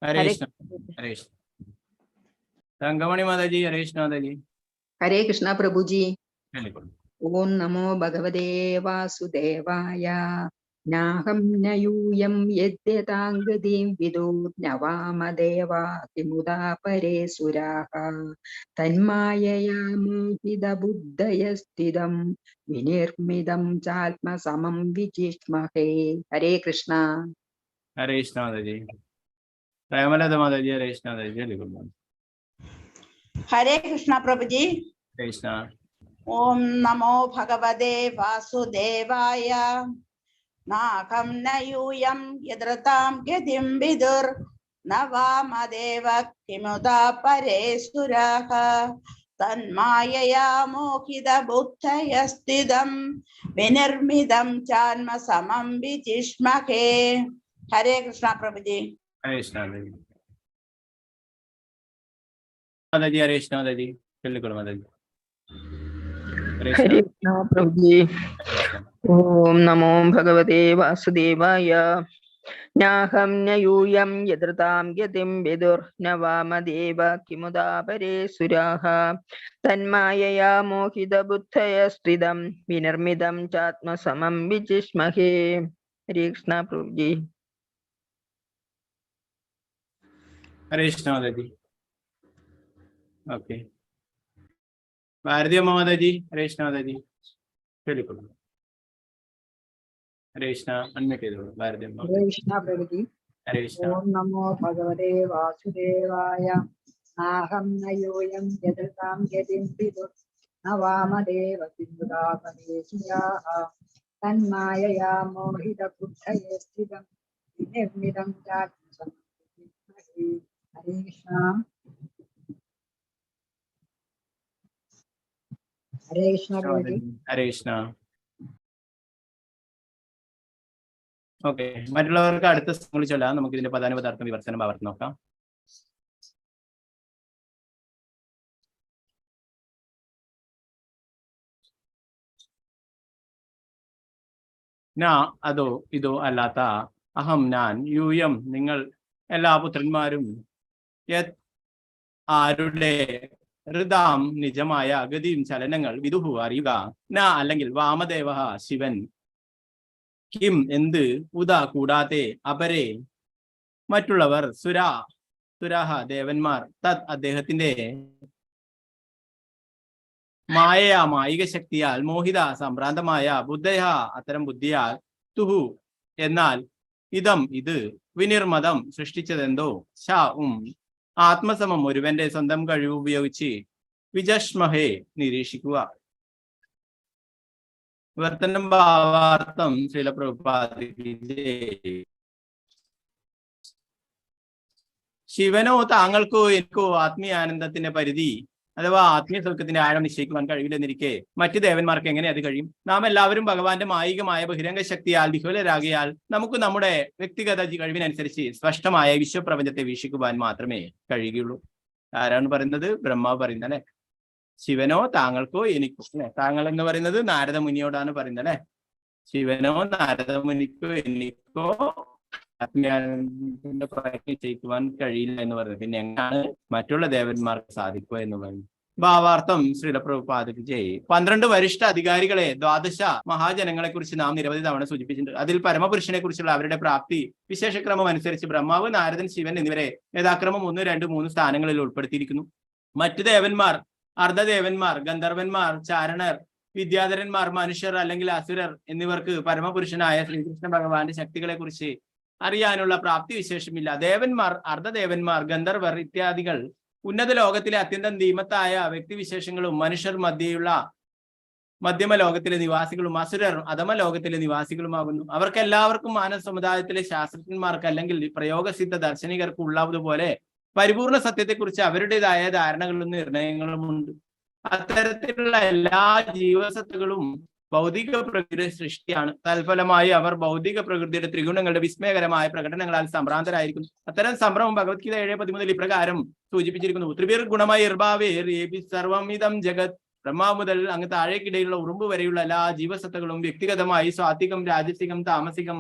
ഹരേ കൃഷ്ണ. ഹരേ കൃഷ്ണ. തങ്കമണി മാതാജി. ഹരേ കൃഷ്ണ മാതാജി. ഹരേ കൃഷ്ണ പ്രഭുജി. ചൊല്ലിക്കോളൂ. ഓം നമോ ഭഗവതേ വാസുദേവായ. നാഹം ന യൂയം യദ്യതാംഗതിം വിദുർ ന വാമദേവാ കിമുതാ പരേ സുരാഃ. തന്മായയാ മോഹിതബുദ്ധയസ്ഥിതം വിനിർമിതം ചാത്മസമം വിജിഷ്മഹേ. ഹരേ കൃഷ്ണ. ഹരേ കൃഷ്ണ മാതാജി. പ്രേമലത മാതാജി. ഹരേ കൃഷ്ണ മാതാജി. ചൊല്ലിക്കോളൂ. ഹരേ കൃഷ്ണ പ്രഭുജി. ഹരേ കൃഷ്ണ. ഓം നമോ ഭഗവതേ വാസുദേവായ. നാഹം ന യൂയം യദൃതാം ഗതിം വിദുർ ന വാമദേവ കിമുതാ പരേ സുരാഃ. തന്മായയാ മോഹിത ബുദ്ധയസ്ഥിതം വിനിർമിതം ചാത്മസമം വിജിഷ്മഹേ. ഹരേ കൃഷ്ണ പ്രഭുജി. ഹരേ കൃഷ്ണ മാതാജി. മാതാജി. ഹരേ കൃഷ്ണ മാതാജി. ചൊല്ലിക്കോളൂ മാതാജി. ഹരേ കൃഷ്ണ. ഹരേ കൃഷ്ണ പ്രഭുജി. ഓം നമോ ഭഗവതേ വാസുദേവായ. നാഹം ന യൂയം യദൃതാം ഗതിം വിദുർ ന വാമദേവ കിമുതാ പരേ സുരാഃ. തന്മായയാ മോഹിത ബുദ്ധയസ്ഥിതം വിനിർമിതം ചാത്മസമം വിജിഷ്മഹേ. ഹരേ കൃഷ്ണ പ്രഭുജി. ഹരേ കൃഷ്ണ മാതാജി. ഓക്കെ, ഭാരതി അമ്മ മാതാജി. ഹരേ കൃഷ്ണ മാതാജി. ചൊല്ലിക്കോളൂ. ഹരേ കൃഷ്ണ. അൺമ്യൂട്ട് ചെയ്തോളൂ ഭാരതി അമ്മ. ഹരേ കൃഷ്ണ പ്രഭുജി. ഹരേ കൃഷ്ണ. ഓം നമോ ഭഗവതേ വാസുദേവായ. നാഹം ന യൂയം യദൃതാം ഗതിം വിദുർ ന വാമദേവ കിമുതാ പരേ സുരാഃ. തന്മായയാ മോഹിതബുദ്ധയേ സ്ഥിതം വിനിർമിതം ചാത്മസമം വിജിഷ്മഹേ. ഹരേ കൃഷ്ണ. ഹരേ കൃഷ്ണ പ്രഭുജി. ഹരേ കൃഷ്ണ. ഓക്കെ, മറ്റുള്ളവർക്ക് അടുത്ത സ്ഥലങ്ങളിൽ ചൊല്ലാം. നമുക്ക് ഇതിന്റെ പ്രധാന പദാർത്ഥം വിവർത്തനം ആവർത്തി നോക്കാം. അതോ ഇതോ അല്ലാത്ത, അഹം ഞാൻ, യൂയം നിങ്ങൾ, എല്ലാ പുത്രന്മാരും, യത് ആരുടെ, ഹൃദാം നിജമായ, ഗതിയും ചലനങ്ങൾ, വിദുഹു അറിയുക, ന അല്ലെങ്കിൽ വാമദേവ ശിവൻ, കിം എന്ത്, ഉദ കൂടാതെ, അപരെ മറ്റുള്ളവർ, സുരാഹ ദേവന്മാർ, തത് അദ്ദേഹത്തിന്റെ, മായയാ മായിക ശക്തിയാൽ, മോഹിത സംഭ്രാന്തമായ, ബുദ്ധയ അത്തരം ബുദ്ധിയാൽ, തുഹു എന്നാൽ, ഇതം ഇത്, വിനിർമതം സൃഷ്ടിച്ചതെന്തോ, ആത്മസമം ഒരുവന്റെ സ്വന്തം കഴിവ് ഉപയോഗിച്ച്, വിജഷ്മഹേ നിരീക്ഷിക്കുക. വിവർത്തനം ഭാവാർത്ഥം ശ്രീല പ്രഭുപാദിക്ക്. ശിവനോ താങ്കൾക്കോ എനിക്കോ ആത്മീയാനന്ദത്തിന്റെ പരിധി അഥവാ ആത്മീയ സുഖത്തിന്റെ ആഴം നിശ്ചയിക്കുവാൻ കഴിയില്ലെന്നിരിക്കെ മറ്റു ദേവന്മാർക്ക് എങ്ങനെ അത് കഴിയും? നാം എല്ലാവരും ഭഗവാന്റെ മായികമായ ബഹിരംഗ ശക്തിയാൽ വിഹുലരാകിയാൽ നമുക്ക് നമ്മുടെ വ്യക്തിഗത കഴിവിനനുസരിച്ച് സ്പഷ്ടമായ വിശ്വപ്രപഞ്ചത്തെ വീക്ഷിക്കുവാൻ മാത്രമേ കഴിയുകയുള്ളൂ. ആരാണ് പറയുന്നത്? ബ്രഹ്മാവ് പറയുന്നത് അല്ലെ. ശിവനോ താങ്കൾക്കോ എനിക്കോ അല്ലെ. താങ്കൾ എന്ന് പറയുന്നത് നാരദ മുനിയോടാണ് പറയുന്നത് അല്ലെ. ശിവനോ നാരദ മുനിക്കോ എനിക്കോ ആത്മീയാനന്ദത്തിന്റെ നിശ്ചയിക്കുവാൻ കഴിയില്ല എന്ന് പറയുന്നത്. പിന്നെ എങ്ങനെയാണ് മറ്റുള്ള ദേവന്മാർക്ക് സാധിക്കുക എന്ന് പറയുന്നത്? ഭാവാർത്ഥം ശ്രീല പ്രഭുപാദക്ക് ജയ്. 12 വരിഷ്ഠ അധികാരികളെ, ദ്വാദശ മഹാജനങ്ങളെ കുറിച്ച് നാം നിരവധി തവണ സൂചിപ്പിച്ചിട്ടുണ്ട്. അതിൽ പരമപുരുഷനെ കുറിച്ചുള്ള അവരുടെ പ്രാപ്തി വിശേഷക്രമം അനുസരിച്ച് ബ്രഹ്മാവ്, നാരദൻ, ശിവൻ എന്നിവരെ യഥാക്രമം 1, 2, 3 സ്ഥാനങ്ങളിൽ ഉൾപ്പെടുത്തിയിരിക്കുന്നു. മറ്റു ദേവന്മാർ, അർദ്ധദേവന്മാർ, ഗന്ധർവന്മാർ, ചാരണർ, വിദ്യാധരന്മാർ, മനുഷ്യർ അല്ലെങ്കിൽ അസുരർ എന്നിവർക്ക് പരമപുരുഷനായ ശ്രീകൃഷ്ണ ഭഗവാന്റെ ശക്തികളെ കുറിച്ച് അറിയാനുള്ള പ്രാപ്തി വിശേഷമില്ല. ദേവന്മാർ, അർദ്ധദേവന്മാർ, ഗന്ധർവർ ഇത്യാദികൾ ഉന്നത ലോകത്തിലെ അത്യന്തം ധീമത്തായ വ്യക്തിവിശേഷങ്ങളും മനുഷ്യർ മധ്യമ ലോകത്തിലെ നിവാസികളും അസുരർ അധമ ലോകത്തിലെ നിവാസികളുമാകുന്നു. അവർക്കെല്ലാവർക്കും മാനവ സമുദായത്തിലെ ശാസ്ത്രജ്ഞന്മാർക്ക് അല്ലെങ്കിൽ പ്രയോഗസിദ്ധ ദർശനികർക്ക് ഉള്ളതുപോലെ പരിപൂർണ സത്യത്തെക്കുറിച്ച് അവരുടേതായ ധാരണകളും നിർണയങ്ങളും ഉണ്ട്. അത്തരത്തിലുള്ള എല്ലാ ജീവസത്തുകളും ഭൗതിക പ്രകൃതിയുടെ സൃഷ്ടിയാണ്. തൽഫലമായി അവർ ഭൗതിക പ്രകൃതിയുടെ ത്രിഗുണങ്ങളുടെ വിസ്മയകരമായ പ്രകടനങ്ങളാൽ സംഭ്രാന്തരായിരിക്കുന്നു. അത്തരം സംഭ്രമം ഭഗവത്ഗീത 7:13 ഇപ്രകാരം സൂചിപ്പിച്ചിരിക്കുന്നു: ത്രിവീർ ഗുണമായി സർവമിതം ജഗത്. ബ്രഹ്മാവ് മുതൽ അങ്ങ് താഴേക്കിടയിലുള്ള ഉറുമ്പ് വരെയുള്ള എല്ലാ ജീവസത്തകളും വ്യക്തിഗതമായി സ്വാത്വികം, രാജസികം, താമസികം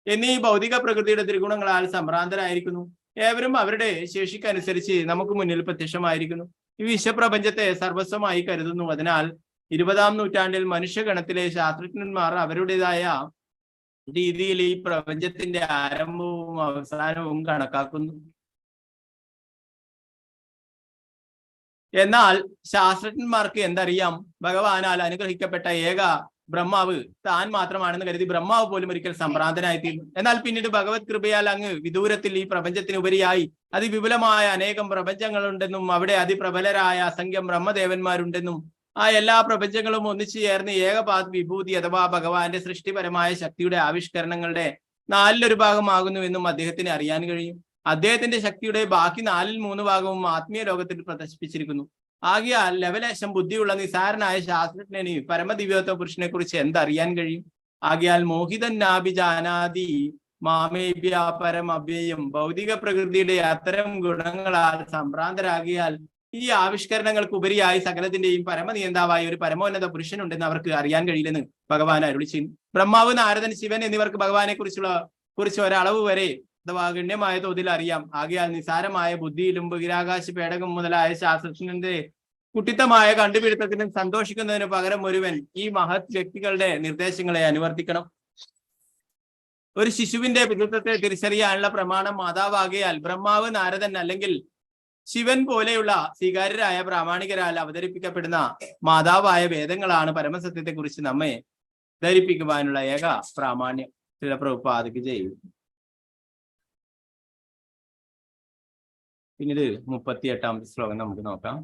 എന്നീ ഭൗതിക പ്രകൃതിയുടെ ത്രിഗുണങ്ങളാൽ സംഭ്രാന്തരായിരിക്കുന്നു. ഏവരും അവരുടെ ശേഷിക്കനുസരിച്ച് നമുക്ക് മുന്നിൽ പ്രത്യക്ഷമായിരിക്കുന്നു. ഈ വിശ്വപ്രപഞ്ചത്തെ സർവസ്വമായി കരുതുന്നു. അതിനാൽ 20-ാം നൂറ്റാണ്ടിൽ മനുഷ്യഗണത്തിലെ ശാസ്ത്രജ്ഞന്മാർ അവരുടേതായ രീതിയിൽ ഈ പ്രപഞ്ചത്തിന്റെ ആരംഭവും അവസാനവും കണക്കാക്കുന്നു. എന്നാൽ ശാസ്ത്രജ്ഞന്മാർക്ക് എന്തറിയാം? ഭഗവാനാൽ അനുഗ്രഹിക്കപ്പെട്ട ഏക ബ്രഹ്മാവ് താൻ മാത്രമാണെന്ന് കരുതി ബ്രഹ്മാവ് പോലും ഒരിക്കൽ സംഭ്രാന്തനായിത്തീർന്നു. എന്നാൽ പിന്നീട് ഭഗവത് കൃപയാൽ അങ്ങ് വിദൂരത്തിൽ ഈ പ്രപഞ്ചത്തിനുപരിയായി അതിവിപുലമായ അനേകം പ്രപഞ്ചങ്ങളുണ്ടെന്നും അവിടെ അതിപ്രബലരായ അസംഖ്യം ബ്രഹ്മദേവന്മാരുണ്ടെന്നും ആ എല്ലാ പ്രപഞ്ചങ്ങളും ഒന്നിച്ചു ചേർന്ന് ഏകപാദ് വിഭൂതി അഥവാ ഭഗവാന്റെ സൃഷ്ടിപരമായ ശക്തിയുടെ ആവിഷ്കരണങ്ങളുടെ 1/4 ഭാഗമാകുന്നുവെന്നും അദ്ദേഹത്തിന് അറിയാൻ കഴിയും. അദ്ദേഹത്തിന്റെ ശക്തിയുടെ ബാക്കി 3/4 ഭാഗവും ആത്മീയ ലോകത്തിൽ പ്രദർശിപ്പിച്ചിരിക്കുന്നു. ആകയാൽ ലവലേശം ബുദ്ധിയുള്ള നിസാരനായ ശാസ്ത്രജ്ഞന് പരമദിവ്യോത്തമ പുരുഷനെ കുറിച്ച് എന്തറിയാൻ കഴിയും? ആകയാൽ മോഹിതൻ നാഭിജാനാദി മാമേഭ്യ പരമഭ്യം. ഭൗതിക പ്രകൃതിയുടെ അത്തരം ഗുണങ്ങളാൽ സംഭ്രാന്തരാകിയാൽ ഈ ആവിഷ്കരണങ്ങൾക്ക് ഉപരിയായി സകലത്തിന്റെയും പരമനിയന്താവായ ഒരു പരമോന്നത പുരുഷനുണ്ടെന്ന് അവർക്ക് അറിയാൻ കഴിയില്ലെന്ന് ഭഗവാൻ അരുളി ചെയ്യുന്നു. ബ്രഹ്മാവ്, നാരദൻ, ശിവൻ എന്നിവർക്ക് ഭഗവാനെ കുറിച്ച് ഒരളവ് വരെ അഥവാ ഗണ്യമായ തോതിൽ അറിയാം. ആകയാൽ നിസാരമായ ബുദ്ധിയിലും ബഹിരാകാശ പേടകം മുതലായ ശാസ്ത്രജ്ഞന്റെ കുട്ടിത്തമായ കണ്ടുപിടുത്തത്തിനും സന്തോഷിക്കുന്നതിന് പകരം ഒരുവൻ ഈ മഹത് വ്യക്തികളുടെ നിർദ്ദേശങ്ങളെ അനുവർത്തിക്കണം. ഒരു ശിശുവിന്റെ പിതൃത്വത്തെ തിരിച്ചറിയാനുള്ള പ്രമാണം മാതാവാകയാൽ ബ്രഹ്മാവ്, നാരദൻ അല്ലെങ്കിൽ ശിവൻ പോലെയുള്ള സ്വീകാര്യരായ പ്രാമാണികരാൽ അവതരിപ്പിക്കപ്പെടുന്ന മാതാവായ വേദങ്ങളാണ് പരമസത്യത്തെ കുറിച്ച് നമ്മെ ധരിപ്പിക്കുവാനുള്ള ഏക പ്രാമാണ്യം. ചില പ്രഭുപാദക്ക് ചെയ്യും. പിന്നീട് 38-ാമത്തെ ശ്ലോകം നമുക്ക് നോക്കാം.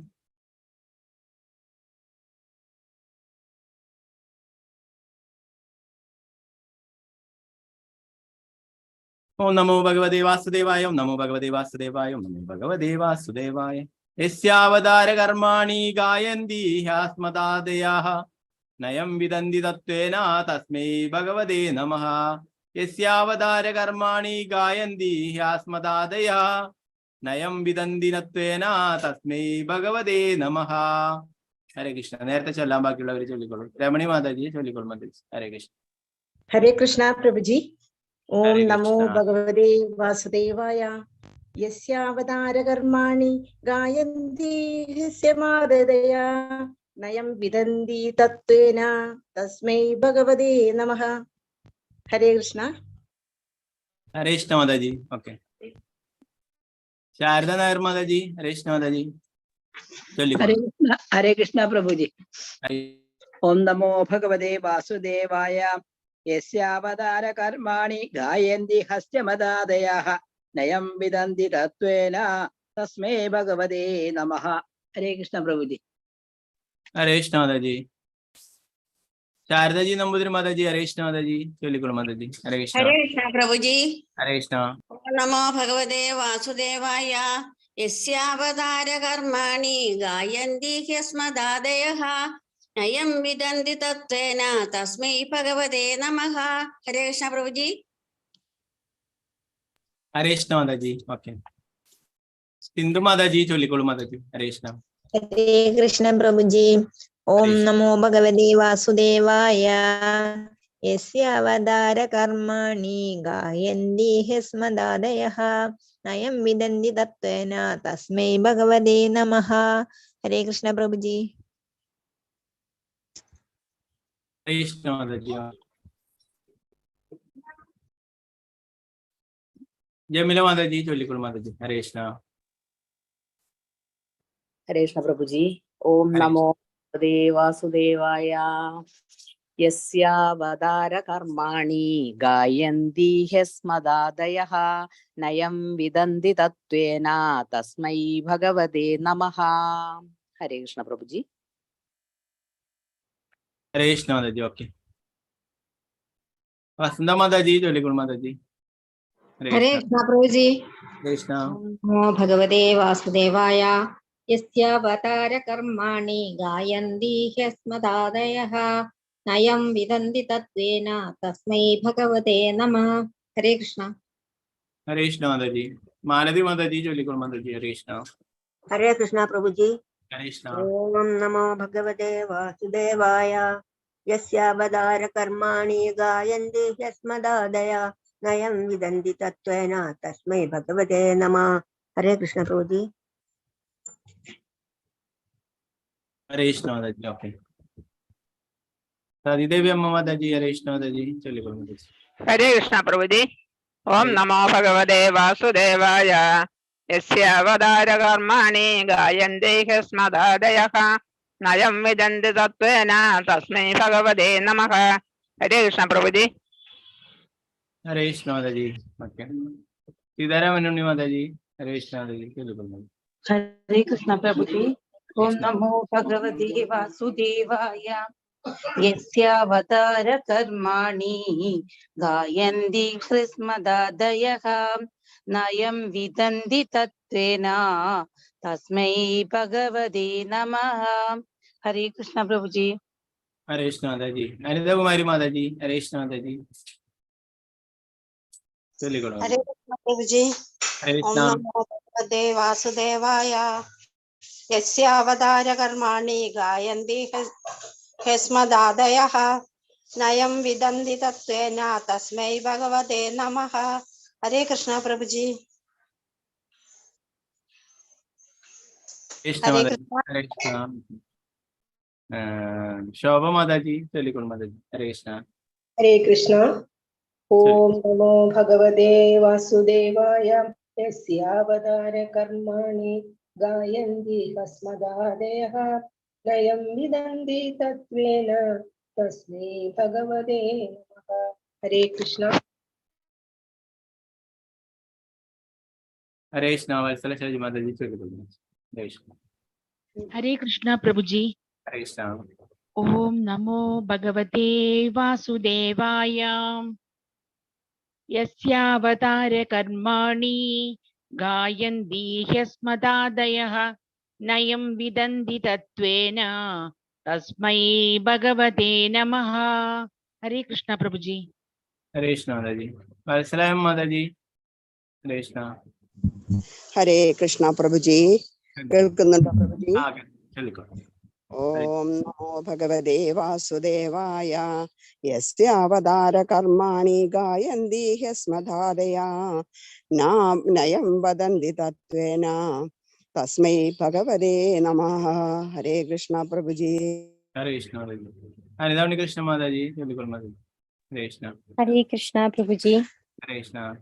ഓം നമോ ഭഗവതേ വാസുദേവായ. ഓം നമോ ഭഗവതേ വാസുദേവായ. ഓം നമോ ഭഗവതേ വാസുദേവായ. യസ്യാവതാര കർമാണി ഗായന്തി ഹ്യാസ്മദാദയാഃ നയം വിദന്തി തത്വേന തസ്മൈ ഭഗവതേ നമഃ. യസ്യാവതാര കർമാണി ഗായന്തി ഹ്യാസ്മദാദയാഃ നയം വിദന്തി തത്വേന തസ്മൈ ഭഗവതേ നമഃ. ഹരേ കൃഷ്ണ. നേരത്തെ ചൊല്ലാൻ ബാക്കിയുള്ളവർ ചൊല്ലിക്കോളൂ. രമണി മാതാജി ചൊല്ലിക്കോളൂ മന്ത്രി. ഹരേ കൃഷ്ണ. ഹരേ കൃഷ്ണ പ്രഭുജി. ഓം നമോ ഭഗവതേ വാസുദേവായ. യസ്യാവതാര കർമാണി ഗായന്തി ഹ്യസ്മദാദയാ നയം വിദന്തി തത്വേന തസ്മൈ ഭഗവതേ നമഃ. ഹരേ കൃഷ്ണ. ഹരേ കൃഷ്ണ മാതാജി. ഓക്കെ. ശാരദ നായർ മാതാജി. ഹരേ കൃഷ്ണ മാതാജി ചൊല്ലിക്കോളൂ. ഹരേ കൃഷ്ണ പ്രഭുജി. ഓം നമോ ഭഗവതേ വാസുദേവായ. യസ്യാവതാര കർമാണി ഗായന്തി ഹസ്യമദാദയാഃ നയം വിദന്തി തത്വേന തസ്മൈ ഭഗവതേ നമഃ. ഹരേ കൃഷ്ണ പ്രഭുജി. ഹരേ കൃഷ്ണ മാതാജി. ശാരദാജി നമ്പൂതിരി മാതാജി. ഹരേ കൃഷ്ണ മാതാജി ചൊല്ലിക്കോളൂ മാതാജി. ഹരേ കൃഷ്ണ. ഹരേ കൃഷ്ണ പ്രഭുജി. ഹരേ കൃഷ്ണ. നമോ ഭഗവതേ വാസുദേവായ. യസ്യാവതാര കർമാണി ഗായന്തി ഹ്യസ്മദാദയഃ നയം വിദന്തി തത്വേന തസ്മൈ ഭഗവതേ നമഃ. ഹരേ കൃഷ്ണ പ്രഭുജി. ഹരേ കൃഷ്ണ മാതാജി. ഓക്കെ. സിന്ധു മാതാജി ചൊല്ലിക്കോളൂ മാതാജി. ഹരേ കൃഷ്ണ. ഹരേ കൃഷ്ണ പ്രഭുജി. ഓം നമോ ഭഗവതേ വാസുദേവായ. യസ്യാവതാര കർമാണി ഗായന്തി ഹ്യസ്മദാദയഃ നയം വിദന്തി തത്വേന തസ്മൈ ഭഗവതേ നമഃ. ഹരേ കൃഷ്ണ പ്രഭുജി. ഹരേ കൃഷ്ണ മാതാജി. ജമില മാതാജി ചൊല്ലിക്കോളൂ മാതാജി. ഹരേ കൃഷ്ണ. ഹരേ കൃഷ്ണ പ്രഭുജി. ഓം നമോ ഭഗവതേ വാസുദേവായ. യസ്യാവതാരകർമാണി ഗായന്തി ഹ്യസ്മദാദയഃ നയം വിദന്തി തത്വേന തസ്മൈ ഭഗവതേ നമഃ. ഹരേ കൃഷ്ണ പ്രഭുജി. हरे कृष्ण माता जी. ओके, वसंता माता जी, जोलीगुड़ माता जी. हरे कृष्ण प्रभुजी. कृष्ण. नमो भगवते वासुदेवाय. यस्यावतार कर्माणि गायन्ति ह्यस्मदादयः नयं विदन्ति तत्त्वेन तस्मै भगवते नमः. हरे कृष्ण. हरे कृष्ण माता जी. मालती माता जी, जोलीगुड़ माता जी. हरे कृष्ण. हरे कृष्ण प्रभुजी. हरे कृष्ण. ओम नमो भगवते वासुदेवाय. यस्यावतार कर्माणि गायन्ति ह्यस्मदादयः नयं विदन्ति तत्त्वेन तस्मै भगवते नमः. हरे कृष्ण प्रभुजी. हरे कृष्ण माता जी. ओके, राधी देवी अम्मा माता जी. हरे कृष्ण माता जी. जोलीगुड़ माता जी. ഹരേ കൃഷ്ണ പ്രഭുജി. ഓം നമോ ഭഗവതേ വാസുദേവായ. യസ്യാവതാരകർമാണി ഗായന്തി ഹ്യസ്മദാദയഃ നയം വിദന്തി തത്വേന തസ്മൈ ഭഗവതേ നമഃ. ഹരേ കൃഷ്ണ പ്രഭുജി. हरे कृष्ण माता जी. ओके, सीताराम माता जी. हरे कृष्ण माता जी. जोलीगुड़ माता जी. हरे कृष्ण प्रभु जी. ओम नमो भगवते वासुदेवाय. यस्यावतार कर्माणि गायन्ति ह्यस्मदादयः नयं विदन्ति तत्त्वेन तस्मै भगवते नमः. हरे कृष्ण प्रभु जी. हरे कृष्ण माता जी. अनिता कुमारी माता जी. हरे कृष्ण माता जी. जोलीगुड़ माता हरे जी. कृष्ण प्रभु जी. हरे ओम कृष्ण. नमो भगवते वासुदेवाय. यस्यावतार कर्माणि गायन्ति ह्यस्मदादयः नयं विदन्ति तत्त्वेन तस्मै भगवते नमः. हरे कृष्ण प्रभु जी. कृष्ण हरे माता जी. कृष्ण. हरे कृष्ण. शोभा माता जी. जोलीगुड़ माता जी. हरे कृष्ण. हरे कृष्ण. ओम नमो भगवते वासुदेवाय. यस्यावतार कर्माणि गायन्ति ह्यस्मदादयः नयं विदन्ति तत्त्वेन तस्मै भगवते नमः. हरे कृष्ण. हरे कृष्ण. वत्सला जी माता जी. जोलीगुड़ माता जी. हरे कृष्ण. हरे कृष्ण प्रभु जी. हरे कृष्ण. ओम नमो भगवते वासुदेवाय. यस्यावतार कर्माणि गायन्ति ह्यस्मदादयः नयं विदन्ति तत्त्वेन तस्मै भगवते नमः. हरे कृष्ण प्रभु जी. हरे कृष्ण माता जी. वत्सला माता जी. हरे कृष्ण. ഹരേ കൃഷ്ണ പ്രഭുജി. കേൾക്കുന്നുണ്ടോ പ്രഭുജി? ചോദിക്കോളൂ. ഓം നമോ ഭഗവതേ വാസുദേവായ. യസ്യാവതാര കർമാണി ഗായന്തി ഹ്യസ്മദാദയാ നയം വദന്തി തത്വേന തസ്മൈ ഭഗവതേ നമഃ. ഹരേ കൃഷ്ണ പ്രഭുജി. हरे कृष्ण माता जी. अनिता कृष्ण माता जी. जोलीगुड़ माता जी. हरे कृष्ण. हरे कृष्णा प्रभु जी. हरे कृष्ण.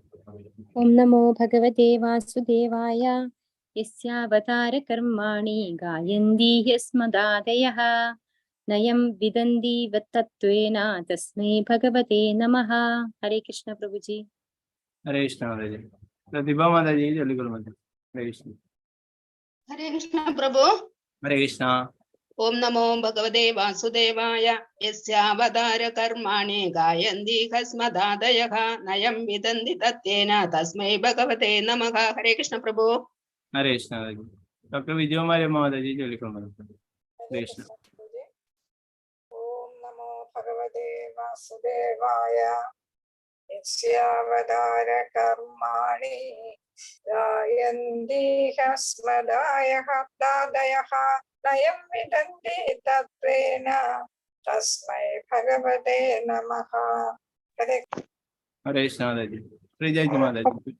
ओम नमो भगवते वासुदेवाय. यस्यावतार कर्माणि गायन्ति ह्यस्मदादयः नयं विदन्ति तत्त्वेन तस्मै भगवते नमः. हरे कृष्ण प्रभु जी. हरे कृष्ण माता जी. प्रतिभा माता जी. जोलीगुड़ माता जी. हरे कृष्ण. हरे कृष्ण प्रभु. हरे कृष्ण. ओम नमो भगवते वासुदेवाय. यस्यावतार कर्माणि गायन्ति ह्यस्मदादयः नयं विदन्ति तत्त्वेन तस्मै भगवते नमः. हरे कृष्ण प्रभु. हरे कृष्ण माता जी. डॉक्टर विजय कुमारी माता जी. जोलीगुड़ माता जी. हरे कृष्ण. ओम नमो भगवते वासुदेवाय. यस्यावतार कर्माणि गायन्ति ह्यस्मदादयः नयं विदन्ति तत्त्वेन तस्मै भगवते नमः. हरे कृष्ण माता जी. विजय जी माता जी.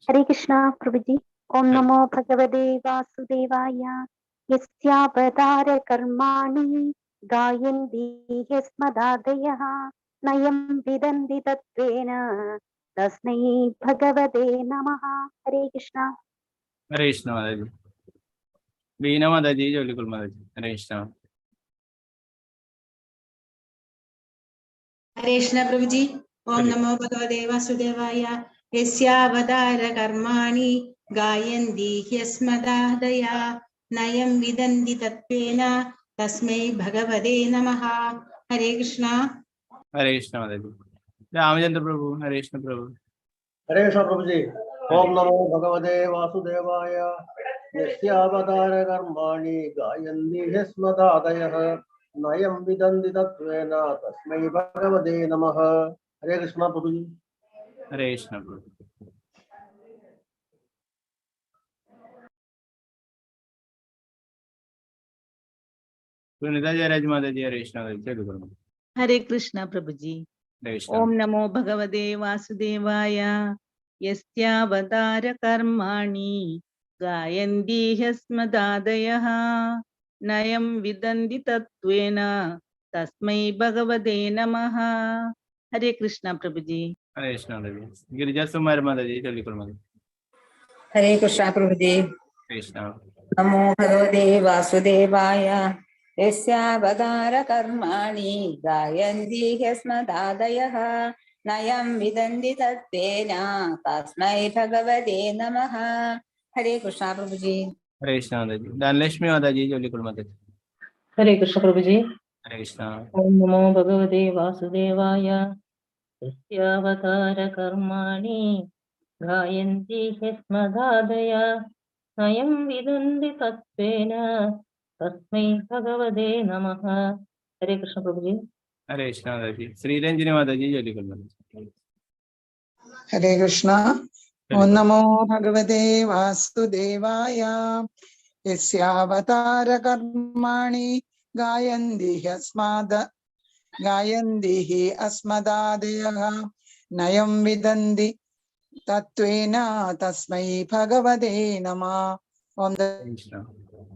हरे कृष्णा प्रभु जी. ओम नमो भगवते वासुदेवाय. यस्यावतार कर्माणि गायन्ति ह्यस्मदादयः नयं विदन्ति तत्त्वेन तस्मै भगवते नमः. हरे कृष्णा. हरे कृष्ण माता जी. बीना माता जी. जोलीगुड़ माता जी. हरे कृष्ण. ഹരേ കൃഷ്ണ പ്രഭുജി. ഓം നമോ ഭഗവതേ വാസുദേവായ. യസ്യാവതാര കർമാണി ഗായന്തി ഹ്യസ്മദാദയ നയം വിദന്തി തത്വേന തസ്മൈ ഭഗവതേ നമഃ. ഹരേ കൃഷ്ണ. ഹരേ കൃഷ്ണ മാതാജി. രാമചന്ദ്ര പ്രഭു. ഹരേ കൃഷ്ണ പ്രഭു. ഹരേ കൃഷ്ണ പ്രഭുജി. ഓം നമോ ഭഗവതേ വാസുദേവായ. യസ്യാവതാര കർമാണി ഗായന്തി ഹ്യസ്മദാദയഃ നയം വിദന്തി തത്വേന തസ്മൈ ഭഗവതേ നമഃ. ഹരേ കൃഷ്ണ പ്രഭുജി. ഹരേ കൃഷ്ണ പ്രഭു. സുനിത ജയരാജ് മാതാജി. ഹരേ കൃഷ്ണ മാതാജി. ഹരേ കൃഷ്ണ പ്രഭുജി. ഓം നമോ ഭഗവതേ വാസുദേവായ. യസ്യാവതാര കർമാണി ഗായന്തി ഹ്യസ്മദാദയഃ നയം വിദന്തി തത്വേന തസ്മൈ ഭഗവതേ നമഃ. ഹരേ കൃഷ്ണ പ്രഭുജി. ഹരേ കൃഷ്ണ മാതാജി. ഗിരിജ സുമാര മാതാജി. ചൊല്ലിക്കൊള്ളു. ഹരേ കൃഷ്ണ പ്രഭുജി. കൃഷ്ണ. നമോ ഭഗവതേ വാസുദേവായ. യസ്യാവതാര കർമാണി ഗായന്തി ഹ്യസ്മദാദയഃ നയം വിദന്തി തത്വേന തസ്മൈ ഭഗവതേ നമഃ. ഹരേ കൃഷ്ണ പ്രഭുജി. ഹരേ കൃഷ്ണ മാതാജി. ധനലക്ഷ്മി മാതാജി. ചൊല്ലിക്കൊള്ളു മാതാജി. ഹരേ കൃഷ്ണ പ്രഭുജി. ഹരേ കൃഷ്ണ. ഓം നമോ ഭഗവതേ വാസുദേവായ. യസ്യാവതാര കർമാണി ഗായന്തി ഹ്യസ്മദാദയ നയം വിദന്തി തത്വേന തസ്മൈ ഭഗവതേ നമഃ. ഹരേ കൃഷ്ണ പ്രഭുജി. ഹരേ കൃഷ്ണ മാതാജി. ശ്രീരഞ്ജിനി മാതാജി. ചൊല്ലിക്കൊള്ളു. ഹരേ കൃഷ്ണ. ഓം നമോ ഭഗവതേ വാസുദേവായ. യസ്യാവതാര കർമാണി ഗായന്തി ഹി അസ്മദാദയഃ നയം വിദന്തി തത്വേന തസ്മൈ ഭഗവതേ നമഃ. ഓം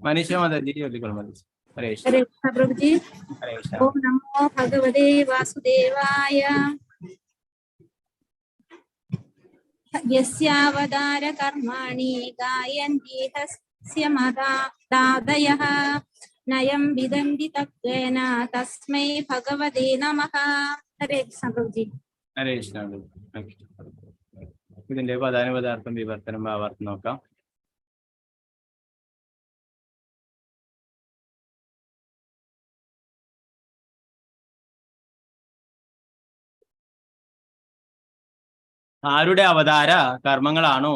മനീഷ മാതാജി. ചൊല്ലിക്കൊള്ളു മാതാജി. ഹരേ കൃഷ്ണ. ഹരേ കൃഷ്ണ പ്രഭുജി. ഹരേ കൃഷ്ണ. ഓം നമോ ഭഗവതേ വാസുദേവായ. യസ്യാവതാര കർമാണി ഗായന്തി ഹസ്യമദാദയഃ നയം വിദന്തി തത്വേന തസ്മൈ ഭഗവതേ നമഃ. ഹരേ കൃഷ്ണ പ്രഭുജി. ഹരേ കൃഷ്ണ. ഇതിന്റെ പദാനുപദാർത്ഥം വിവർത്തനം ഭാവാർത്ഥം നോക്കാം. ആരുടെ അവതാര കർമ്മങ്ങളാണോ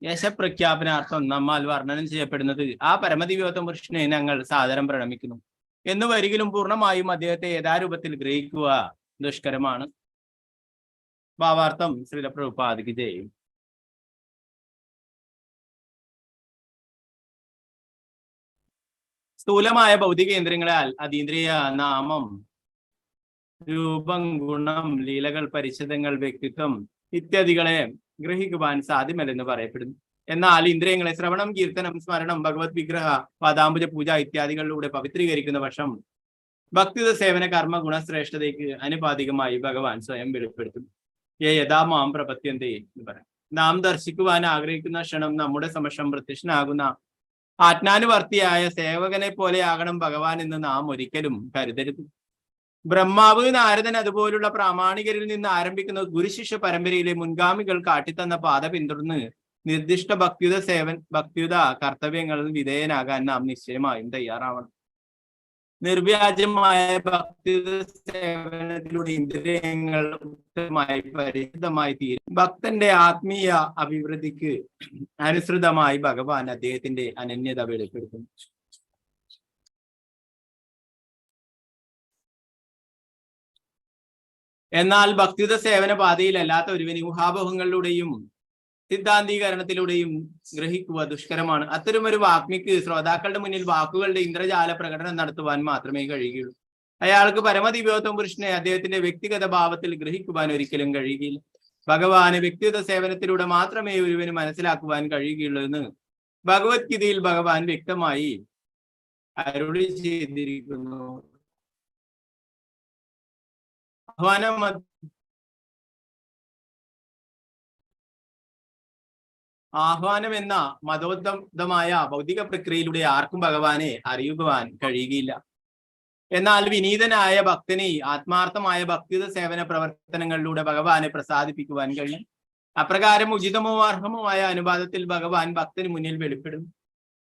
യശപ്രഖ്യാപനാർത്ഥം നമ്മാൽ വർണ്ണനം ചെയ്യപ്പെടുന്നത് ആ പരമദിവ്യോത്തമ പുരുഷനെ ഞങ്ങൾ സാദരം പ്രണമിക്കുന്നു എന്ന് വരികിലും പൂർണ്ണമായും അദ്ദേഹത്തെ യഥാരൂപത്തിൽ ഗ്രഹിക്കുക ദുഷ്കരമാണ്. ഭാവാർത്ഥം ശ്രീല പ്രഭുപാദിക്ക് ജയ്. സ്ഥൂലമായ ഭൗതികേന്ദ്രങ്ങളാൽ അതീന്ദ്രിയ നാമം, രൂപം, ഗുണം, ലീലകൾ, പരിച്ഛേദങ്ങൾ, വ്യക്തിത്വം ഇത്യാദികളെ ഗ്രഹിക്കുവാൻ സാധ്യമല്ലെന്ന് പറയപ്പെടുന്നു. എന്നാൽ ഇന്ദ്രിയങ്ങളെ ശ്രവണം, കീർത്തനം, സ്മരണം, ഭഗവത് വിഗ്രഹ പാദാംബുജ പൂജ ഇത്യാദികളിലൂടെ പവിത്രീകരിക്കുന്ന വർഷം ഭക്തിത സേവന കർമ്മ ഗുണശ്രേഷ്ഠതയ്ക്ക് അനുപാതികമായി ഭഗവാൻ സ്വയം വെളിപ്പെടുത്തും. യഥാ മാം പ്രപത്യന്തേ എന്ന് പറയാം. നാം ദർശിക്കുവാൻ ആഗ്രഹിക്കുന്ന ക്ഷണം നമ്മുടെ സമക്ഷം പ്രത്യക്ഷനാകുന്ന ആജ്ഞാനുവർത്തിയായ സേവകനെ പോലെ ആകണം ഭഗവാൻ എന്ന് നാം ഒരിക്കലും കരുതരുത്. ബ്രഹ്മാവ്, നാരദൻ അതുപോലുള്ള പ്രാമാണികരിൽ നിന്ന് ആരംഭിക്കുന്ന ഗുരുശിഷ്യ പരമ്പരയിലെ മുൻഗാമികൾ കാട്ടിത്തന്ന പാത പിന്തുടർന്ന് നിർദ്ദിഷ്ട ഭക്തിയുത കർത്തവ്യങ്ങളിൽ വിധേയനാകാൻ നാം നിശ്ചയമായും തയ്യാറാവണം. നിർവ്യാജമായ ഭക്തിയുത സേവനത്തിലൂടെ ഇന്ദ്രിയങ്ങൾ ഉത്തമമായി പരിശുദ്ധമായി തീരും. ഭക്തന്റെ ആത്മീയ അഭിവൃദ്ധിക്ക് അനുസൃതമായി ഭഗവാൻ അദ്ദേഹത്തിന്റെ അനന്യത വെളിപ്പെടുത്തുന്നു. എന്നാൽ ഭക്തിയുത സേവന പാതയിലല്ലാത്ത ഒരുവന് ഊഹാപോഹങ്ങളിലൂടെയും സിദ്ധാന്തീകരണത്തിലൂടെയും ഗ്രഹിക്കുക ദുഷ്കരമാണ്. അത്തരമൊരു വാഗ്മിക്ക് ശ്രോതാക്കളുടെ മുന്നിൽ വാക്കുകളുടെ ഇന്ദ്രജാല പ്രകടനം നടത്തുവാൻ മാത്രമേ കഴിയുകയുള്ളൂ. അയാൾക്ക് പരമദിവ്യോത്തമ പുരുഷനെ അദ്ദേഹത്തിന്റെ വ്യക്തിഗത ഭാവത്തിൽ ഗ്രഹിക്കുവാൻ ഒരിക്കലും കഴിയുകയില്ല. ഭഗവാന് വ്യക്തിഗത സേവനത്തിലൂടെ മാത്രമേ ഒരുവന് മനസ്സിലാക്കുവാൻ കഴിയുകയുള്ളൂ എന്ന് ഭഗവത്ഗീതയിൽ ഭഗവാൻ വ്യക്തമായി അരുളി ചെയ്തിരിക്കുന്നു. ആഹ്വാനം എന്ന മതോദ്ധമായ ഭൗതിക പ്രക്രിയയിലൂടെ ആർക്കും ഭഗവാനെ അറിയുവാൻ കഴിയുകയില്ല. എന്നാൽ വിനീതനായ ഭക്തന് ആത്മാർത്ഥമായ ഭക്തിയുത സേവന പ്രവർത്തനങ്ങളിലൂടെ ഭഗവാനെ പ്രസാദിപ്പിക്കുവാൻ കഴിയും. അപ്രകാരം ഉചിതമോ അർഹമോ ആയ അനുപാതത്തിൽ ഭഗവാൻ ഭക്തന് മുന്നിൽ വെളിപ്പെടും.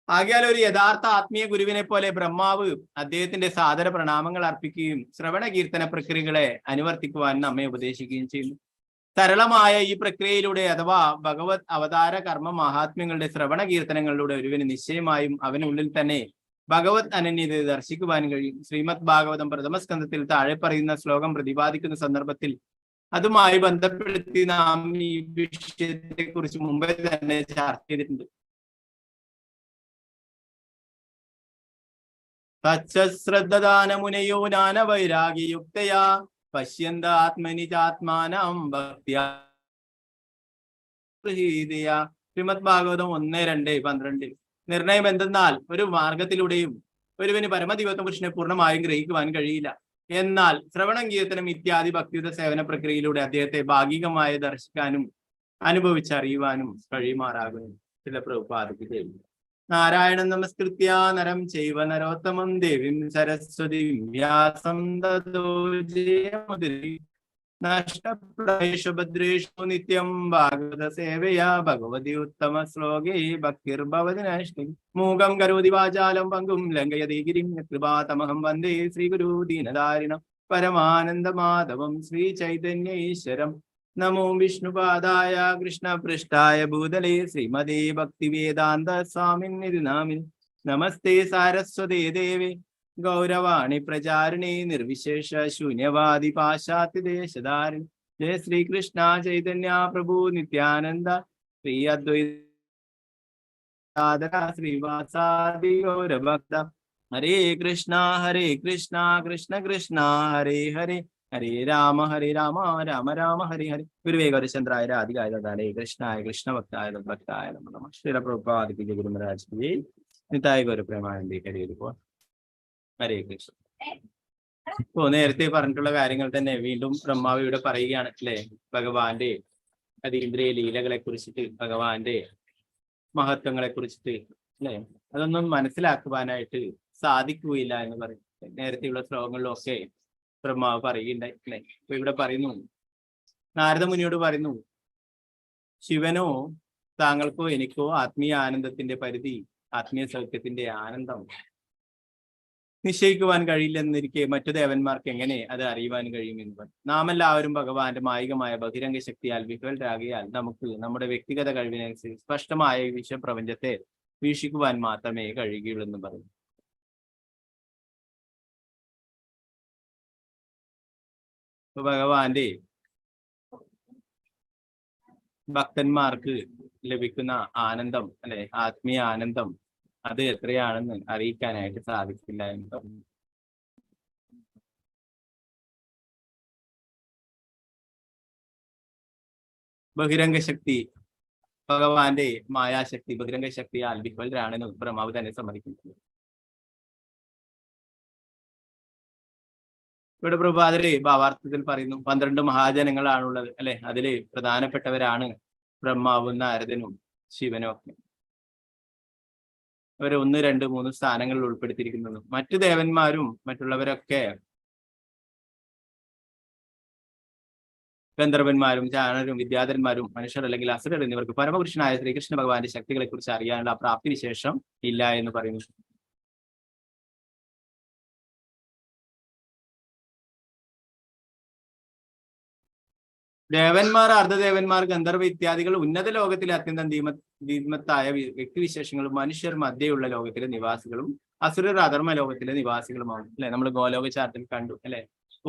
ആകയാൽ ഒരു യഥാർത്ഥ ആത്മീയ ഗുരുവിനെ പോലെ ബ്രഹ്മാവ് അദ്ദേഹത്തിന്റെ സാദര പ്രണാമങ്ങൾ അർപ്പിക്കുകയും ശ്രവണ കീർത്തന പ്രക്രിയകളെ അനുവർത്തിക്കുവാൻ നമ്മെ ഉപദേശിക്കുകയും ചെയ്യുന്നു. സരളമായ ഈ പ്രക്രിയയിലൂടെ അഥവാ ഭഗവത് അവതാര കർമ്മ മഹാത്മ്യങ്ങളുടെ ശ്രവണ കീർത്തനങ്ങളിലൂടെ ഒരുവന് നിശ്ചയമായും അവനുള്ളിൽ തന്നെ ഭഗവത് അനന്യത ദർശിക്കുവാൻ കഴിയും. ശ്രീമദ് ഭാഗവതം പ്രഥമസ്കന്ധത്തിൽ താഴെ പറയുന്ന ശ്ലോകം പ്രതിപാദിക്കുന്ന സന്ദർഭത്തിൽ അതുമായി ബന്ധപ്പെടുത്തി നാം ഈ വിഷയത്തെ കുറിച്ച് മുമ്പേ തന്നെ ചർച്ച ചെയ്തിട്ടുണ്ട്. തച്ഛശ്രദ്ധാനമുനയോ ജ്ഞാനവൈരാഗ്യയുക്തയാ പശ്യന്ത ആത്മനി ചാത്മാനം ഭക്ത്യാ. ശ്രീമദ് ഭാഗവതം 1:2-12. നിർണയം എന്തെന്നാൽ ഒരു മാർഗത്തിലൂടെയും ഒരുവന് പരമദിവ്യത്വ പുരുഷനെ പൂർണ്ണമായും ഗ്രഹിക്കുവാൻ കഴിയില്ല. എന്നാൽ ശ്രവണം കീർത്തനം ഇത്യാദി ഭക്തിയുത സേവന പ്രക്രിയയിലൂടെ അദ്ദേഹത്തെ ഭാഗികമായി ദർശിക്കാനും അനുഭവിച്ചറിയുവാനും കഴിയുമാറാകുന്നു. ചില പ്രഭുപാദത്തിൽ നാരായണൻ നമസ്കൃത്യ നരം ചൈവ നരോത്തമം ദേവീം സരസ്വതീം വ്യാസം തതോ ജയമുദീരയേത്. നഷ്ടപ്രായേഷു ഭദ്രേഷു നിത്യം ഭാഗവത സേവയാ ഭഗവതി ഉത്തമ ശ്ലോകേ ഭക്തിർഭവതി നഷ്ടേ. മൂകം കരോതി വാചാലം പങ്കും ലംഘയതി ഗിരിം കൃപാതമഹം വന്ദേ ശ്രീഗുരു ദീനധാരിണം പരമാനന്ദ മാധവം ശ്രീ ചൈതന്യേശ്വരം. നമോ വിഷ്ണുപാദായ കൃഷ്ണപൃഷ്ഠായ ഭൂതലേ ശ്രീമതേ ഭക്തിവേദാന്ത സ്വാമിന്നിതി നാമിൻ. നമസ്തേ സാരസ്വതേ ദേവേ ഗൗരവാണി പ്രചാരിണി നിർവിശേഷ ശൂന്യവാദി പാശ്ചാത്യദേശധാരിണി. ജയ ശ്രീകൃഷ്ണ ചൈതന്യ പ്രഭു നിത്യാനന്ദ ശ്രീ അദ്വൈത ശ്രീവാസാദി ഗൗരഭക്ത. ഹരേ കൃഷ്ണ കൃഷ്ണ കൃഷ്ണ ഹരേ ഹരേ ഹരേ രാമ രാമ രാമ ഹരി ഹരി. ഗുരുവേ ഗൗരചന്ദ്രായ രാധികായ ദാനേ കൃഷ്ണായ കൃഷ്ണഭക്തായ ഭക്തായ നമഃ. ശ്രീല പ്രഭുപാദിക്ക് ഗുരു മഹാരാജ് ജി. നിതായ ഗൗര പ്രേമാനന്ദി ഹരേ ഹരേ കൃഷ്ണ. ഇപ്പോ നേരത്തെ പറഞ്ഞിട്ടുള്ള കാര്യങ്ങൾ തന്നെ വീണ്ടും ബ്രഹ്മാവ് ഇവിടെ പറയുകയാണ് അല്ലെ. ഭഗവാന്റെ അതീന്ദ്രിയ ലീലകളെ കുറിച്ചിട്ട്, ഭഗവാന്റെ മഹത്വങ്ങളെ കുറിച്ചിട്ട് അല്ലെ, അതൊന്നും മനസ്സിലാക്കുവാനായിട്ട് സാധിക്കുകയില്ല എന്ന് പറയും. നേരത്തെയുള്ള ശ്ലോകങ്ങളിലൊക്കെ ബ്രഹ്മാവ് പറയുകയുണ്ടായി അല്ലെ. അപ്പൊ ഇവിടെ പറയുന്നു, നാരദ മുനിയോട് പറയുന്നു, ശിവനോ താങ്കൾക്കോ എനിക്കോ ആത്മീയ ആനന്ദത്തിന്റെ പരിധി, ആത്മീയ സൗഖ്യത്തിന്റെ ആനന്ദം നിശ്ചയിക്കുവാൻ കഴിയില്ലെന്നിരിക്കെ മറ്റു ദേവന്മാർക്ക് എങ്ങനെ അത് അറിയുവാൻ കഴിയുമെന്ന് പറഞ്ഞു. നാം എല്ലാവരും ഭഗവാന്റെ മായികമായ ബഹിരംഗ ശക്തിയാൽ വിഹ്വലരാകിയാൽ നമുക്ക് നമ്മുടെ വ്യക്തിഗത കഴിവിനനുസരിച്ച് സ്പഷ്ടമായ ഈ വിശ്വപ്രപഞ്ചത്തെ വീക്ഷിക്കുവാൻ മാത്രമേ കഴിയുകയുള്ളൂ എന്ന് പറഞ്ഞു. ഭഗവാന്റെ ഭക്തന്മാർക്ക് ലഭിക്കുന്ന ആനന്ദം അല്ലെ, ആത്മീയ ആനന്ദം, അത് എത്രയാണെന്ന് അറിയിക്കാനായിട്ട് സാധിക്കില്ല എന്ന് പറഞ്ഞു. ബഹിരംഗ ശക്തി, ഭഗവാന്റെ മായാശക്തി, ബഹിരംഗ ശക്തിയാൽ വിഹ്വലരാണെന്ന് ബ്രഹ്മാവ് തന്നെ സമ്മതിക്കുന്നു. ഇവിടെ പ്രഭാതരെ ഭാവാർത്ഥത്തിൽ പറയുന്നു, 12 മഹാജനങ്ങളാണുള്ളത് അല്ലെ. അതില് പ്രധാനപ്പെട്ടവരാണ് ബ്രഹ്മാവും നാരദനും ശിവനും ഒക്കെ. അവരെ 1, 2, 3 സ്ഥാനങ്ങളിൽ ഉൾപ്പെടുത്തിയിരിക്കുന്നത്. മറ്റു ദേവന്മാരും മറ്റുള്ളവരൊക്കെ ഗന്ധർവന്മാരും ചാണരും വിദ്യാധരന്മാരും മനുഷ്യർ അല്ലെങ്കിൽ അസുരർ എന്നിവർക്ക് പരമപുരുഷനായ ശ്രീകൃഷ്ണ ഭഗവാന്റെ ശക്തികളെ കുറിച്ച് അറിയാനുള്ള പ്രാപ്തി വിശേഷം ഇല്ല എന്ന് പറയുന്നു. ദേവന്മാർ, അർദ്ധദേവന്മാർ, ഗന്ധർവ ഇത്യാദികൾ ഉന്നത ലോകത്തിലെ അത്യന്തം ധീമത്തായ വ്യക്തിവിശേഷങ്ങളും മനുഷ്യർ മധ്യയുള്ള ലോകത്തിലെ നിവാസികളും അസുരർ അധർമ്മ ലോകത്തിലെ നിവാസികളുമാണ് അല്ലെ. നമ്മൾ ഗോലോക ചാർട്ടിൽ കണ്ടു അല്ലെ.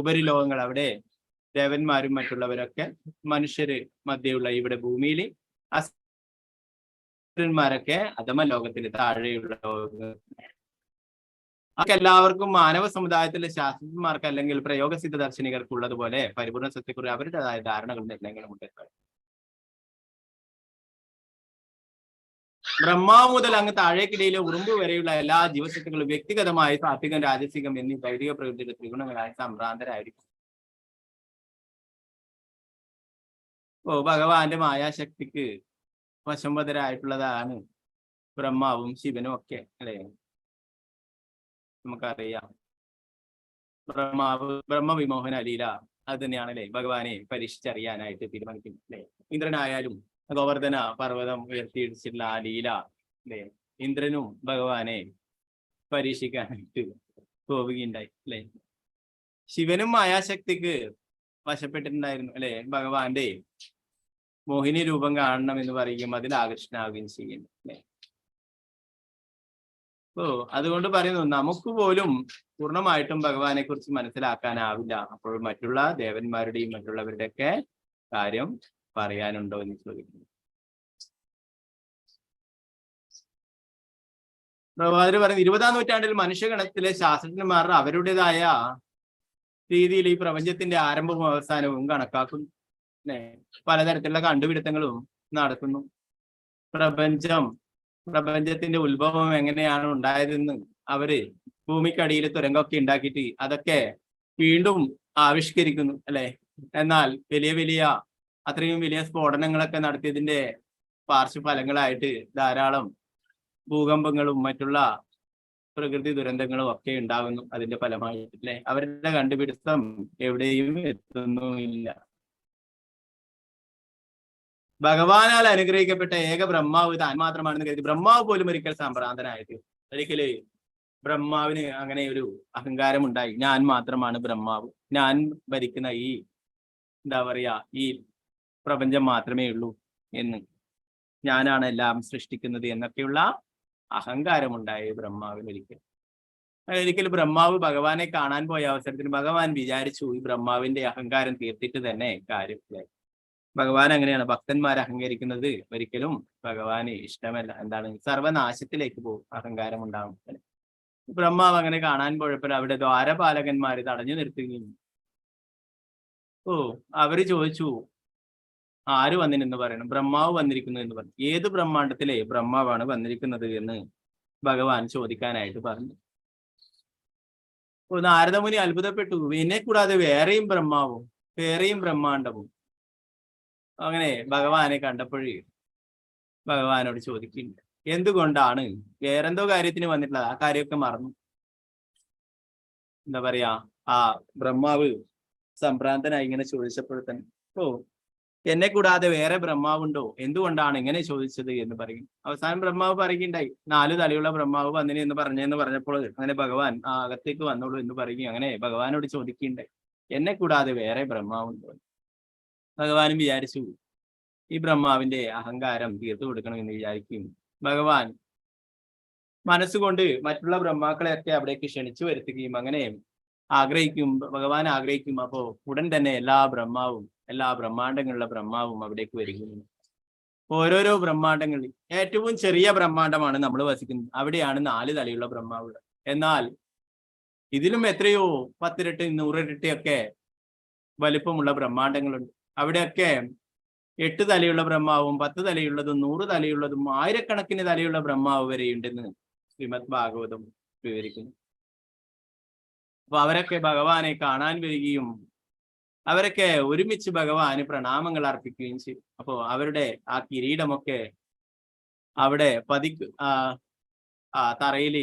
ഉപരിലോകങ്ങൾ അവിടെ ദേവന്മാരും മറ്റുള്ളവരൊക്കെ, മനുഷ്യര് മധ്യയുള്ള ഇവിടെ ഭൂമിയിൽ, അസുരന്മാരൊക്കെ അധമ ലോകത്തിലെ താഴെയുള്ള എല്ലാവർക്കും മാനവ സമുദായത്തിലെ ശാസ്ത്രജ്ഞന്മാർക്ക് അല്ലെങ്കിൽ പ്രയോഗസിദ്ധ ദർശനികർക്ക് ഉള്ളതുപോലെ പരിപൂർണ സത്യക്കുറിച്ച് അവരുടേതായ ധാരണകളും നിർണയങ്ങളും ഉണ്ട്. ബ്രഹ്മാവ് മുതൽ അങ്ങ് താഴേക്കിടയിലെ ഉറുമ്പ് വരെയുള്ള എല്ലാ ജീവസത്യങ്ങളും വ്യക്തിഗതമായി സാത്വികം, രാജസികം എന്നീ ഭൗതിക പ്രകൃതിയുടെ ത്രിഗുണങ്ങളായി സംഭ്രാന്തരായിരിക്കും. ഭഗവാന്റെ മായാശക്തിക്ക് വശംവദരായിട്ടുള്ളതാണ് ബ്രഹ്മാവും ശിവനും ഒക്കെ അല്ലെ. നമുക്കറിയാം ബ്രഹ്മവിമോഹന ലീല അത് തന്നെയാണ് അല്ലെ ഭഗവാനെ പരീക്ഷിച്ചറിയാനായിട്ട് തീരുമാനിക്കുന്നത് അല്ലെ. ഇന്ദ്രനായാലും ഗോവർദ്ധന പർവ്വതം ഉയർത്തിയിടിച്ചിട്ടുള്ള ആ ലീല അല്ലെ, ഇന്ദ്രനും ഭഗവാനെ പരീക്ഷിക്കാനായിട്ട് പോവുകയുണ്ടായി അല്ലെ. ശിവനും മായാശക്തിക്ക് വശപ്പെട്ടിട്ടുണ്ടായിരുന്നു അല്ലെ. ഭഗവാന്റെ മോഹിനി രൂപം കാണണം എന്ന് പറയുകയും അതിൽ ആകർഷണാവുകയും ചെയ്യുന്നു അല്ലെ. അതുകൊണ്ട് പറയുന്നു, നമുക്ക് പോലും പൂർണ്ണമായിട്ടും ഭഗവാനെ കുറിച്ച് മനസ്സിലാക്കാനാവില്ല. അപ്പോൾ മറ്റുള്ള ദേവന്മാരുടെയും മറ്റുള്ളവരുടെയൊക്കെ കാര്യം പറയാനുണ്ടോ എന്ന് ചോദിക്കുന്നു. പ്രഭാകര് പറയുന്നു, 20-ാം നൂറ്റാണ്ടിൽ മനുഷ്യഗണത്തിലെ ശാസ്ത്രജ്ഞന്മാർ അവരുടേതായ രീതിയിൽ ഈ പ്രപഞ്ചത്തിന്റെ ആരംഭവും അവസാനവും കണക്കാക്കുന്നു. പലതരത്തിലുള്ള കണ്ടുപിടുത്തങ്ങളും നടത്തുന്നു. പ്രപഞ്ചത്തിന്റെ ഉത്ഭവം എങ്ങനെയാണ് ഉണ്ടായതെന്ന് അവര് ഭൂമിക്കടിയിൽ തുരങ്കമൊക്കെ ഉണ്ടാക്കിയിട്ട് അതൊക്കെ വീണ്ടും ആവിഷ്കരിക്കുന്നു അല്ലെ. എന്നാൽ അത്രയും വലിയ സ്ഫോടനങ്ങളൊക്കെ നടത്തിയതിന്റെ പാർശ്വഫലങ്ങളായിട്ട് ധാരാളം ഭൂകമ്പങ്ങളും മറ്റുള്ള പ്രകൃതി ദുരന്തങ്ങളും ഒക്കെ ഉണ്ടാകുന്നു അതിന്റെ ഫലമായിട്ട് അല്ലെ. അവരുടെ കണ്ടുപിടുത്തം എവിടെയും എത്തുന്നുമില്ല. ഭഗവാനാൽ അനുഗ്രഹിക്കപ്പെട്ട ഏക ബ്രഹ്മാവ് താൻ മാത്രമാണെന്ന് കരുതി ബ്രഹ്മാവ് പോലും ഒരിക്കൽ സംഭ്രാന്തനായത്. ഒരിക്കല് ബ്രഹ്മാവിന് അങ്ങനെ ഒരു അഹങ്കാരം ഉണ്ടായി, ഞാൻ മാത്രമാണ് ബ്രഹ്മാവ്, ഞാൻ ഭരിക്കുന്ന ഈ ഈ പ്രപഞ്ചം മാത്രമേ ഉള്ളൂ എന്ന്, ഞാനാണ് എല്ലാം സൃഷ്ടിക്കുന്നത് എന്നൊക്കെയുള്ള അഹങ്കാരം ഉണ്ടായി ബ്രഹ്മാവിന് ഒരിക്കൽ ബ്രഹ്മാവ് ഭഗവാനെ കാണാൻ പോയ അവസരത്തിൽ ഭഗവാൻ വിചാരിച്ചു ഈ ബ്രഹ്മാവിന്റെ അഹങ്കാരം തീർത്തിട്ട് തന്നെ കാര്യം. ഭഗവാൻ അങ്ങനെയാണ്, ഭക്തന്മാർ അഹങ്കരിക്കുന്നത് ഒരിക്കലും ഭഗവാന് ഇഷ്ടമല്ല. എന്താണ്, സർവനാശത്തിലേക്ക് പോകും അഹങ്കാരം ഉണ്ടാവും. ബ്രഹ്മാവ് അങ്ങനെ കാണാൻ പോയപ്പോൾ അവിടെ ദ്വാരപാലകന്മാര് തടഞ്ഞു നിർത്തുകയും അവര് ചോദിച്ചു, ആര് വന്നിനെന്ന് പറയണം. ബ്രഹ്മാവ് വന്നിരിക്കുന്നു എന്ന് പറഞ്ഞു. ഏത് ബ്രഹ്മാണ്ടത്തിലെ ബ്രഹ്മാവാണ് വന്നിരിക്കുന്നത് എന്ന് ഭഗവാൻ ചോദിക്കാനായിട്ട് പറഞ്ഞു. നാരദമുനി അത്ഭുതപ്പെട്ടു, എന്നെ കൂടാതെ വേറെയും ബ്രഹ്മാവും വേറെയും ബ്രഹ്മാണ്ടവും. അങ്ങനെ ഭഗവാനെ കണ്ടപ്പോഴേ ഭഗവാനോട് ചോദിക്കുന്നുണ്ട്, എന്തുകൊണ്ടാണ് വേറെന്തോ കാര്യത്തിന് വന്നിട്ടുള്ളത്, ആ കാര്യമൊക്കെ മറന്നു. എന്താ പറയാ, ആ ബ്രഹ്മാവ് സംഭ്രാന്തനായി ഇങ്ങനെ ചോദിച്ചപ്പോൾ തന്നെ, എന്നെ കൂടാതെ വേറെ ബ്രഹ്മാവുണ്ടോ, എന്തുകൊണ്ടാണ് ഇങ്ങനെ ചോദിച്ചത് എന്ന് പറയും. അവസാനം ബ്രഹ്മാവ് പറയുകയുണ്ടായി, 4 തലയുള്ള ബ്രഹ്മാവ് വന്നിന് എന്ന് പറഞ്ഞപ്പോൾ അങ്ങനെ ഭഗവാൻ അകത്തേക്ക് വന്നോളൂ എന്ന് പറയുകയും അങ്ങനെ ഭഗവാനോട് ചോദിക്കുകയുണ്ടായി, എന്നെ കൂടാതെ വേറെ ബ്രഹ്മാവുണ്ടോ. ഭഗവാനും വിചാരിച്ചു ഈ ബ്രഹ്മാവിന്റെ അഹങ്കാരം തീർത്തു കൊടുക്കണമെന്ന് വിചാരിക്കും. ഭഗവാൻ മനസ്സുകൊണ്ട് മറ്റുള്ള ബ്രഹ്മാക്കളെയൊക്കെ അവിടേക്ക് ക്ഷണിച്ചു വരുത്തുകയും അങ്ങനെ ഭഗവാൻ ആഗ്രഹിക്കും. അപ്പോ ഉടൻ തന്നെ എല്ലാ ബ്രഹ്മാണ്ടങ്ങളുള്ള ബ്രഹ്മാവും അവിടേക്ക് വരികയും ഓരോരോ ബ്രഹ്മാണ്ടങ്ങളിൽ ഏറ്റവും ചെറിയ ബ്രഹ്മാണ്ടമാണ് നമ്മൾ വസിക്കുന്നത്. അവിടെയാണ് 4 തലയുള്ള ബ്രഹ്മാവുള്ളത്. എന്നാൽ ഇതിലും എത്രയോ 10 ഇരട്ടി 100 ഇരട്ടിയൊക്കെ വലിപ്പമുള്ള ബ്രഹ്മാണ്ടങ്ങളുണ്ട്. അവിടെയൊക്കെ 8 തലയുള്ള ബ്രഹ്മാവും 10 തലയുള്ളതും 100 തലയുള്ളതും ആയിരക്കണക്കിന് തലയുള്ള ബ്രഹ്മാവ് വരെയുണ്ടെന്ന് ശ്രീമദ് ഭാഗവതം വിവരിക്കുന്നു. അപ്പൊ അവരൊക്കെ ഭഗവാനെ കാണാൻ വരികയും അവരൊക്കെ ഒരുമിച്ച് ഭഗവാന് പ്രണാമങ്ങൾ അർപ്പിക്കുകയും ചെയ്യും. അപ്പോ അവരുടെ ആ കിരീടമൊക്കെ അവിടെ തറയിൽ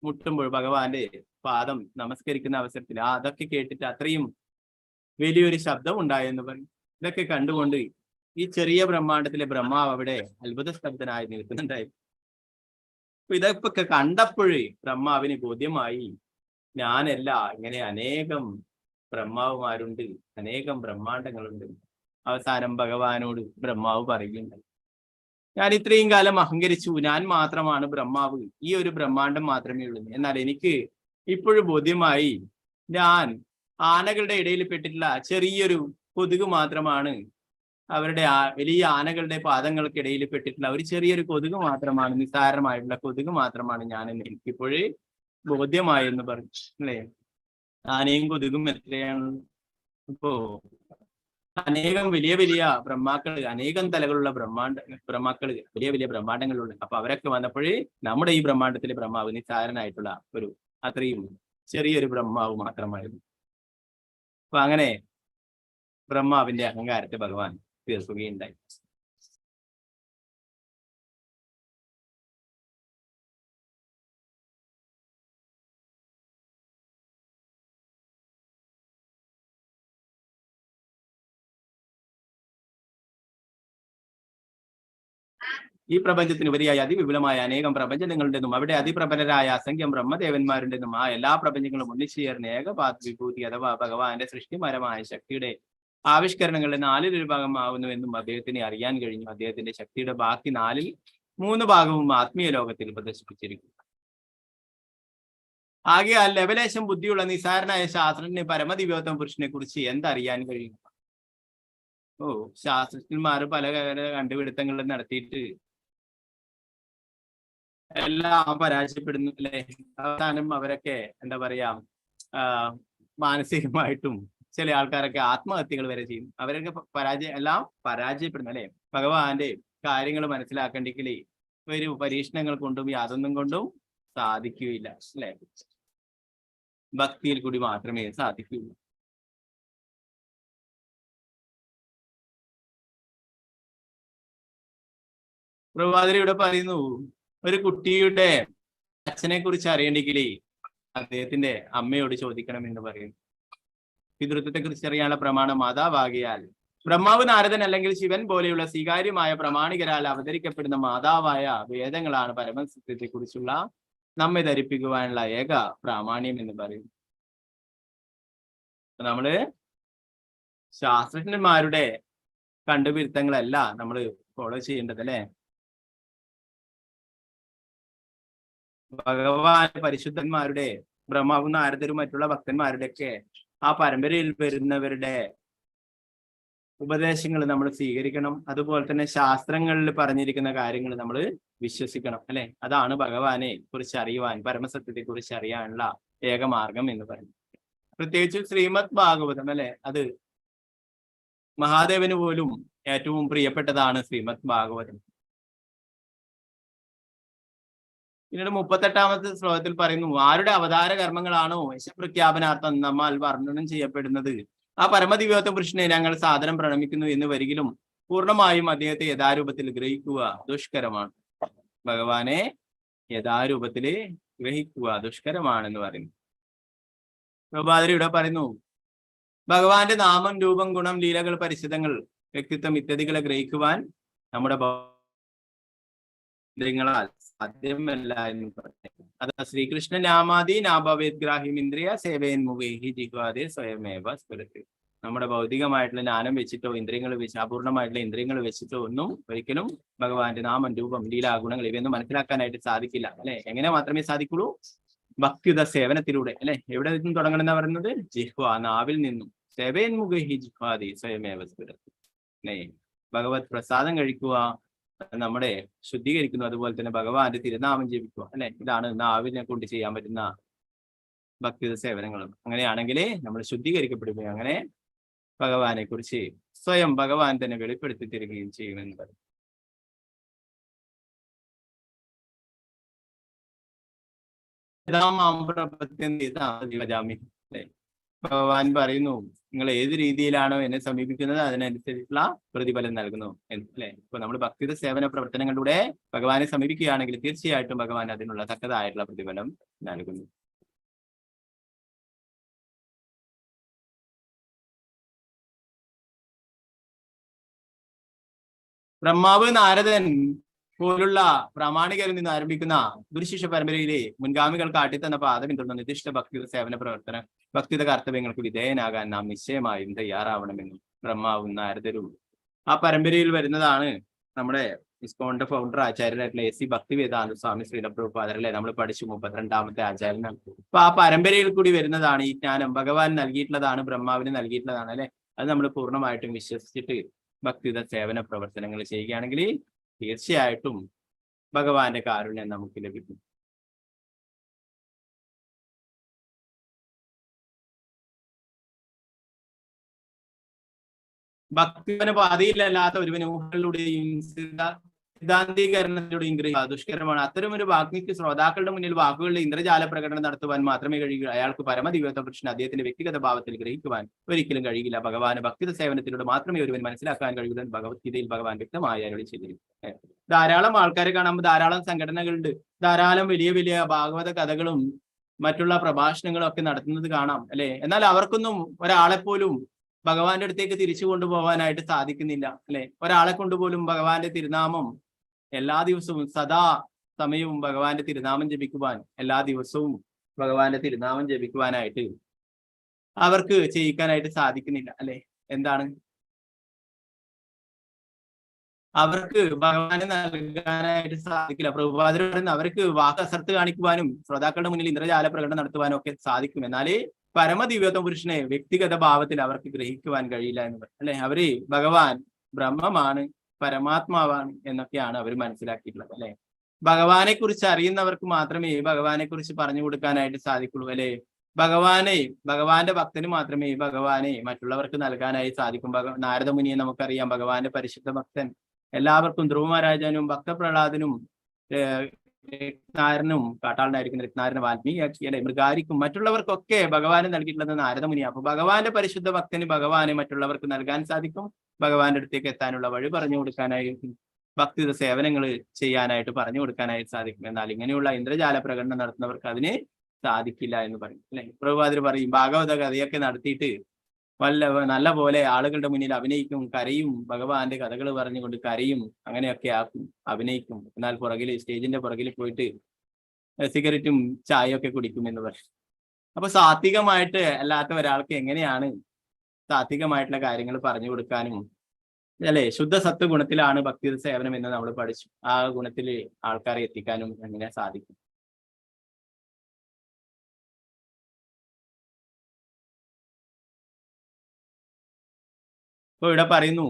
മുട്ടുമ്പോൾ ഭഗവാന്റെ പാദം നമസ്കരിക്കുന്ന അവസരത്തിൽ അതൊക്കെ കേട്ടിട്ട് അത്രയും വലിയൊരു ശബ്ദം ഉണ്ടായെന്ന് പറയും. ഇതൊക്കെ കണ്ടുകൊണ്ട് ഈ ചെറിയ ബ്രഹ്മാണ്ടത്തിലെ ബ്രഹ്മാവ് അവിടെ അത്ഭുത സ്തബ്ധനായി നിൽക്കുന്നുണ്ടായിരുന്നു. ഇതൊക്കെ കണ്ടപ്പോഴേ ബ്രഹ്മാവിന് ബോധ്യമായി, ഞാനല്ല, ഇങ്ങനെ അനേകം ബ്രഹ്മാവുമാരുണ്ട്, അനേകം ബ്രഹ്മാണ്ടങ്ങളുണ്ട്. അവസാനം ഭഗവാനോട് ബ്രഹ്മാവ് പറയുന്നുണ്ട്, ഞാൻ ഇത്രയും കാലം അഹങ്കരിച്ചു, ഞാൻ മാത്രമാണ് ബ്രഹ്മാവ്, ഈ ഒരു ബ്രഹ്മാണ്ടം മാത്രമേ ഉള്ളൂ. എന്നാൽ എനിക്ക് ഇപ്പോഴും ബോധ്യമായി, ഞാൻ ആനകളുടെ ഇടയിൽ പെട്ടിട്ടുള്ള ചെറിയൊരു കൊതുക് മാത്രമാണ്, അവരുടെ വലിയ ആനകളുടെ പാദങ്ങൾക്കിടയിൽ പെട്ടിട്ടുള്ള ഒരു ചെറിയൊരു കൊതുക് മാത്രമാണ്, നിസ്സാരമായിട്ടുള്ള കൊതുക് മാത്രമാണ് ഞാനെന്ന് എനിക്കിപ്പോഴേ ബോധ്യമായി എന്ന് പറഞ്ഞു അല്ലേ. ആനയും കൊതുകും എത്രയാണ്. ഇപ്പോ അനേകം വലിയ വലിയ ബ്രഹ്മാക്കള്, അനേകം തലകളുള്ള ബ്രഹ്മാക്കള്, വലിയ വലിയ ബ്രഹ്മാണ്ടങ്ങളുണ്ട്. അപ്പൊ അവരൊക്കെ വന്നപ്പോഴേ നമ്മുടെ ഈ ബ്രഹ്മാണ്ടത്തിലെ ബ്രഹ്മാവ് നിസ്സാരനായിട്ടുള്ള ഒരു അത്രയും ചെറിയൊരു ബ്രഹ്മാവ് മാത്രമായിരുന്നു. അപ്പൊ അങ്ങനെ ബ്രഹ്മാവിന്റെ അഹങ്കാരത്തെ ഭഗവാൻ തീർക്കുകയുണ്ടായി. ഈ പ്രപഞ്ചത്തിനുപരിയായി അതിവിപുലമായ അനേകം പ്രപഞ്ചങ്ങളുണ്ടെന്നും അവിടെ അതിപ്രബലരായ അസംഖ്യം ബ്രഹ്മദേവന്മാരുണ്ടെന്നും ആ എല്ലാ പ്രപഞ്ചങ്ങളും ഒന്നിച്ചു ചേർന്ന് ഏകപാത് വിഭൂതി അഥവാ ഭഗവാന്റെ സൃഷ്ടിപരമായ ശക്തിയുടെ ആവിഷ്കരണങ്ങളുടെ 4/1 എന്നും അദ്ദേഹത്തിന് അറിയാൻ കഴിഞ്ഞു. അദ്ദേഹത്തിന്റെ ശക്തിയുടെ ബാക്കി 3/4 ആത്മീയ ലോകത്തിൽ പ്രദർശിപ്പിച്ചിരിക്കുന്നു. ആകയാൽ ലവലേശം ബുദ്ധിയുള്ള നിസാരനായ ശാസ്ത്രജ്ഞന് പരമദിവ്യോത്തമ പുരുഷനെ കുറിച്ച് എന്തറിയാൻ കഴിയും? ശാസ്ത്രജ്ഞന്മാർ പല കണ്ടുപിടുത്തങ്ങളും നടത്തിയിട്ട് എല്ലാം പരാജയപ്പെടുന്നു അല്ലെ. അവസാനം അവരൊക്കെ എന്താ പറയാ, മാനസികമായിട്ടും ചില ആൾക്കാരൊക്കെ ആത്മഹത്യകൾ വരെ ചെയ്യും. അവരൊക്കെ എല്ലാം പരാജയപ്പെടുന്നു അല്ലെ. ഭഗവാന്റെ കാര്യങ്ങൾ മനസ്സിലാക്കണ്ടെങ്കിൽ ഒരു പരീക്ഷണങ്ങൾ കൊണ്ടും യാതൊന്നും കൊണ്ടും സാധിക്കുകയില്ല അല്ലെ. ഭക്തിയിൽ കൂടി മാത്രമേ സാധിക്കുകയുള്ളൂ. പ്രഭാതരിയുടെ പറയുന്നു, ഒരു കുട്ടിയുടെ അച്ഛനെ കുറിച്ച് അറിയണമെങ്കിൽ അദ്ദേഹത്തിന്റെ അമ്മയോട് ചോദിക്കണം എന്ന് പറയുന്നു. പിതൃത്വത്തെ കുറിച്ച് അറിയാനുള്ള പ്രമാണം മാതാവാകിയാൽ ബ്രഹ്മാവ്, നാരദൻ അല്ലെങ്കിൽ ശിവൻ പോലെയുള്ള സ്വീകാര്യമായ പ്രമാണികരാൽ അവതരിക്കപ്പെടുന്ന മാതാവായ വേദങ്ങളാണ് പരമസത്യത്തെ കുറിച്ചുള്ള നമ്മെ ധരിപ്പിക്കുവാനുള്ള ഏക പ്രാമാണ്യം എന്ന് പറയുന്നു. നമ്മള് ശാസ്ത്രജ്ഞന്മാരുടെ കണ്ടുപിടുത്തങ്ങളല്ല നമ്മൾ ഫോളോ ചെയ്യേണ്ടത് അല്ലെ. ഭഗവാൻ പരിശുദ്ധന്മാരുടെ, ബ്രഹ്മാവും നാരദരും മറ്റുള്ള ഭക്തന്മാരുടെ ഒക്കെ ആ പരമ്പരയിൽ വരുന്നവരുടെ ഉപദേശങ്ങൾ നമ്മൾ സ്വീകരിക്കണം. അതുപോലെ തന്നെ ശാസ്ത്രങ്ങളിൽ പറഞ്ഞിരിക്കുന്ന കാര്യങ്ങൾ നമ്മൾ വിശ്വസിക്കണം അല്ലെ. അതാണ് ഭഗവാനെ കുറിച്ച് അറിയുവാൻ, പരമസത്യത്തെ കുറിച്ച് അറിയാനുള്ള ഏക മാർഗം എന്ന് പറയുന്നത്. പ്രത്യേകിച്ച് ശ്രീമദ് ഭാഗവതം അല്ലെ, അത് മഹാദേവന് പോലും ഏറ്റവും പ്രിയപ്പെട്ടതാണ് ശ്രീമദ് ഭാഗവതം. പിന്നീട് 38ാമത്തെ ശ്ലോകത്തിൽ പറയുന്നു, ആരുടെ അവതാര കർമ്മങ്ങളാണോ യശപ്രഖ്യാപനാർത്ഥം നമ്മൾ വർണ്ണനം ചെയ്യപ്പെടുന്നത് ആ പരമദിവ്യോത്തമ പുരുഷനെ ഞങ്ങൾ സാദരം പ്രണമിക്കുന്നു എന്ന് വരികിലും പൂർണ്ണമായും അദ്ദേഹത്തെ യഥാരൂപത്തിൽ ഗ്രഹിക്കുക ദുഷ്കരമാണ്. ഭഗവാനെ യഥാരൂപത്തില് ഗ്രഹിക്കുക ദുഷ്കരമാണെന്ന് പറയുന്നു. പ്രഭാതരിയുടെ പറയുന്നു, ഭഗവാന്റെ നാമം, രൂപം, ഗുണം, ലീലകൾ, പരിശുദ്ധങ്ങൾ, വ്യക്തിത്വം ഇത്യാദികളെ ഗ്രഹിക്കുവാൻ നമ്മുടെ ഇന്ദ്രിയങ്ങളാൽ സാധ്യമല്ല എന്ന് പറഞ്ഞു. അത് ശ്രീകൃഷ്ണ നാമാദി നാഭവേദ്ഗ്രാഹിം ഇന്ദ്രിയ സേവയൻ മുഖേഹി ജിഹ്വാദേ സ്വയമേവ സ്ഫുരതി. നമ്മുടെ ഭൗതികമായിട്ടുള്ള ജ്ഞാനം വെച്ചിട്ടോ ഇന്ദ്രിയങ്ങൾ വെച്ച് അപൂർണമായിട്ടുള്ള ഇന്ദ്രിയങ്ങൾ വെച്ചിട്ടോ ഒന്നും ഒരിക്കലും ഭഗവാന്റെ നാമം, രൂപം, ലീല, ഗുണങ്ങൾ ഇവയൊന്നും മനസ്സിലാക്കാനായിട്ട് സാധിക്കില്ല അല്ലെ. എങ്ങനെ മാത്രമേ സാധിക്കുള്ളൂ? ഭക്തിയുത സേവനത്തിലൂടെ അല്ലെ. എവിടെ നിന്നും തുടങ്ങണം എന്ന് പറയുന്നത്? ജിഹ്വ, നാവിൽ നിന്നും. സേവയൻ മുഖേഹി ജിഹ്വാദി സ്വയമേവ സ്ഫുരതി അല്ലെ. ഭഗവത് പ്രസാദം കഴിക്കുക നമ്മളെ ശുദ്ധീകരിക്കുന്നു. അതുപോലെ തന്നെ ഭഗവാന്റെ തിരുനാമം ജപിക്കുക അല്ലെ. ഇതാണ് നാവിനെ കൊണ്ട് ചെയ്യാൻ പറ്റുന്ന ഭക്തി സേവനങ്ങളും. അങ്ങനെയാണെങ്കിൽ നമ്മൾ ശുദ്ധീകരിക്കപ്പെടുകയും അങ്ങനെ ഭഗവാനെ കുറിച്ച് സ്വയം ഭഗവാൻ തന്നെ വെളിപ്പെടുത്തി തരികയും ചെയ്യുമെന്ന് പറയും. ഭഗവാൻ പറയുന്നു, നിങ്ങൾ ഏത് രീതിയിലാണോ എന്നെ സമീപിക്കുന്നത് അതിനനുസരിച്ചുള്ള പ്രതിഫലം നൽകുന്നു അല്ലെ. ഇപ്പൊ നമ്മൾ ഭക്തിയുടെ സേവന പ്രവർത്തനങ്ങളിലൂടെ ഭഗവാനെ സമീപിക്കുകയാണെങ്കിൽ തീർച്ചയായിട്ടും ഭഗവാൻ അതിനുള്ള തക്കതായിട്ടുള്ള പ്രതിഫലം നൽകുന്നു. ബ്രഹ്മാവ്, നാരദൻ പോലുള്ള പ്രാമാണികരിൽ നിന്ന് ആരംഭിക്കുന്ന ഗുരുശിഷ്യ പരമ്പരയിലെ മുൻഗാമികൾ കാട്ടിത്തന്ന പാത പിന്തുടർന്ന നിർദ്ദിഷ്ട ഭക്തിയുടെ സേവന പ്രവർത്തനം, ഭക്തിയുടെ കർത്തവ്യങ്ങൾക്ക് വിധേയനാകാൻ നാം നിശ്ചയമായും തയ്യാറാവണമെന്നും ബ്രഹ്മാവും നാരദരും ആ പരമ്പരയിൽ വരുന്നതാണ്. നമ്മുടെ ഇസ്കോണിന്റെ ഫൗണ്ടർ ആചാര്യനായിട്ടുള്ള എസ് സി ഭക്തിവേദാന്ത സ്വാമി ശ്രീല പ്രഭുപാദരല്ലേ നമ്മൾ പഠിച്ചു 32ാമത്തെ ആചാര്യനാണ്. അപ്പൊ ആ പരമ്പരയിൽ കൂടി വരുന്നതാണ് ഈ ജ്ഞാനം. ഭഗവാൻ നൽകിയിട്ടുള്ളതാണ്, ബ്രഹ്മാവിന് നൽകിയിട്ടുള്ളതാണ് അല്ലെ. അത് നമ്മൾ പൂർണ്ണമായിട്ടും വിശ്വസിച്ചിട്ട് ഭക്തിയുടെ സേവന പ്രവർത്തനങ്ങൾ ചെയ്യുകയാണെങ്കിൽ തീർച്ചയായിട്ടും ഭഗവാന്റെ കാരുണ്യം നമുക്ക് ലഭിക്കും. ഭക്തിവന പാതയിലല്ലാത്ത ഒരുവന് ഊഹങ്ങളിലൂടെയും സിദ്ധാന്തീകരണത്തിലൂടെയും ദുഷ്കരമാണ്. അത്തരം ഒരു വാഗ്മിക്ക് ശ്രോതാക്കളുടെ മുന്നിൽ വാക്കുകളുടെ ഇന്ദ്രജാല പ്രകടനം നടത്തുവാൻ മാത്രമേ കഴിയൂ. അയാൾക്ക് പരമദിവ്യോത്തമ പുരുഷൻ അദ്ദേഹത്തിന്റെ വ്യക്തിഗത ഭാവത്തിൽ ഗ്രഹിക്കുവാൻ ഒരിക്കലും കഴിയില്ല. ഭഗവാന് ഭക്തിയുടെ സേവനത്തിലൂടെ മാത്രമേ ഒരുവൻ മനസ്സിലാക്കാൻ കഴിയൂ. ഭഗവത്ഗീതയിൽ ഭഗവാൻ വ്യക്തമായി അരുളി ചെയ്തിരിക്കുന്നു. ധാരാളം ആൾക്കാരെ കാണുമ്പോൾ ധാരാളം സംഘടനകളുണ്ട്, ധാരാളം വലിയ വലിയ ഭാഗവത കഥകളും മറ്റുള്ള പ്രഭാഷണങ്ങളും ഒക്കെ നടത്തുന്നത് കാണാം അല്ലെ. എന്നാൽ അവർക്കൊന്നും ഒരാളെപ്പോലും ഭഗവാന്റെ അടുത്തേക്ക് തിരിച്ചു കൊണ്ടുപോകാനായിട്ട് സാധിക്കുന്നില്ല അല്ലെ. ഒരാളെ കൊണ്ടുപോലും ഭഗവാന്റെ തിരുനാമം എല്ലാ ദിവസവും സദാ സമയവും ഭഗവാന്റെ തിരുനാമം ജപിക്കുവാൻ, എല്ലാ ദിവസവും ഭഗവാന്റെ തിരുനാമം ജപിക്കുവാനായിട്ട് അവർക്ക് ചെയ്യിക്കാനായിട്ട് സാധിക്കുന്നില്ല അല്ലെ? എന്താണ് അവർക്ക് ഭഗവാനെ നൽകാനായിട്ട് സാധിക്കില്ല. പ്രഭുപാദർ പറയുന്ന അവർക്ക് വാക്കസർത്ത് കാണിക്കുവാനും ശ്രോതാക്കളുടെ മുന്നിൽ ഇന്ദ്രജാല പ്രകടനം നടത്തുവാനും ഒക്കെ സാധിക്കും. എന്നാലേ പരമദിവ്യത്വ പുരുഷനെ വ്യക്തിഗത ഭാവത്തിൽ അവർക്ക് ഗ്രഹിക്കുവാൻ കഴിയില്ല എന്ന് പറയും അല്ലെ? അവര് ഭഗവാൻ ബ്രഹ്മമാണ്, പരമാത്മാവാണ് എന്നൊക്കെയാണ് അവർ മനസ്സിലാക്കിയിട്ടുള്ളത് അല്ലെ? ഭഗവാനെ കുറിച്ച് അറിയുന്നവർക്ക് മാത്രമേ ഭഗവാനെ കുറിച്ച് പറഞ്ഞു കൊടുക്കാനായിട്ട് സാധിക്കുള്ളൂ അല്ലെ? ഭഗവാന്റെ ഭക്തന് മാത്രമേ ഭഗവാനെ മറ്റുള്ളവർക്ക് നൽകാനായി സാധിക്കും. നാരദമുനിയെ നമുക്കറിയാം, ഭഗവാന്റെ പരിശുദ്ധ ഭക്തൻ. എല്ലാവർക്കും ധ്രുവ മഹാരാജാനും ഭക്തപ്രഹ്ലാദനും രത്നാരനും കാട്ടാളനായിരിക്കുന്ന രത്നാരനെ വാൽമീകി അല്ലെ മൃഗാരിക്കും മറ്റുള്ളവർക്കൊക്കെ ഭഗവാന് നൽകിയിട്ടുള്ളത് നാരദമുനിയാണ്. അപ്പൊ ഭഗവാന്റെ പരിശുദ്ധ ഭക്തന് ഭഗവാനെ മറ്റുള്ളവർക്ക് നൽകാൻ സാധിക്കും. ഭഗവാന്റെ അടുത്തേക്ക് എത്താനുള്ള വഴി പറഞ്ഞു കൊടുക്കാനായി, ഭക്തിയുടെ സേവനങ്ങൾ ചെയ്യാനായിട്ട് പറഞ്ഞു കൊടുക്കാനായിട്ട് സാധിക്കും. എന്നാൽ ഇങ്ങനെയുള്ള ഇന്ദ്രജാല പ്രകടനം നടത്തുന്നവർക്ക് അതിന് സാധിക്കില്ല എന്ന് പറയും അല്ലെ? പ്രഭുപാദർ പറയും, ഭാഗവത കഥയൊക്കെ നടത്തിയിട്ട് നല്ല പോലെ ആളുകളുടെ മുന്നിൽ അഭിനയിക്കും, കരയും, ഭഗവാന്റെ കഥകൾ പറഞ്ഞുകൊണ്ട് കരയും, അങ്ങനെയൊക്കെ ആക്കും, അഭിനയിക്കും. എന്നാൽ സ്റ്റേജിന്റെ പുറകിൽ പോയിട്ട് സിഗരറ്റും ചായയൊക്കെ കുടിക്കും എന്ന് പറയും. അപ്പൊ സാത്വികമായിട്ട് അല്ലാത്ത ഒരാൾക്ക് എങ്ങനെയാണ് സാത്വികമായിട്ടുള്ള കാര്യങ്ങൾ പറഞ്ഞു കൊടുക്കാനും അല്ലെ? ശുദ്ധ സത്വ ഗുണത്തിലാണ് ഭക്തി സേവനം എന്ന് നമ്മൾ പഠിച്ചു. ആ ഗുണത്തിൽ ആൾക്കാരെ എത്തിക്കാനും എങ്ങനെ സാധിക്കും? അപ്പൊ ഇവിടെ പറയുന്നു,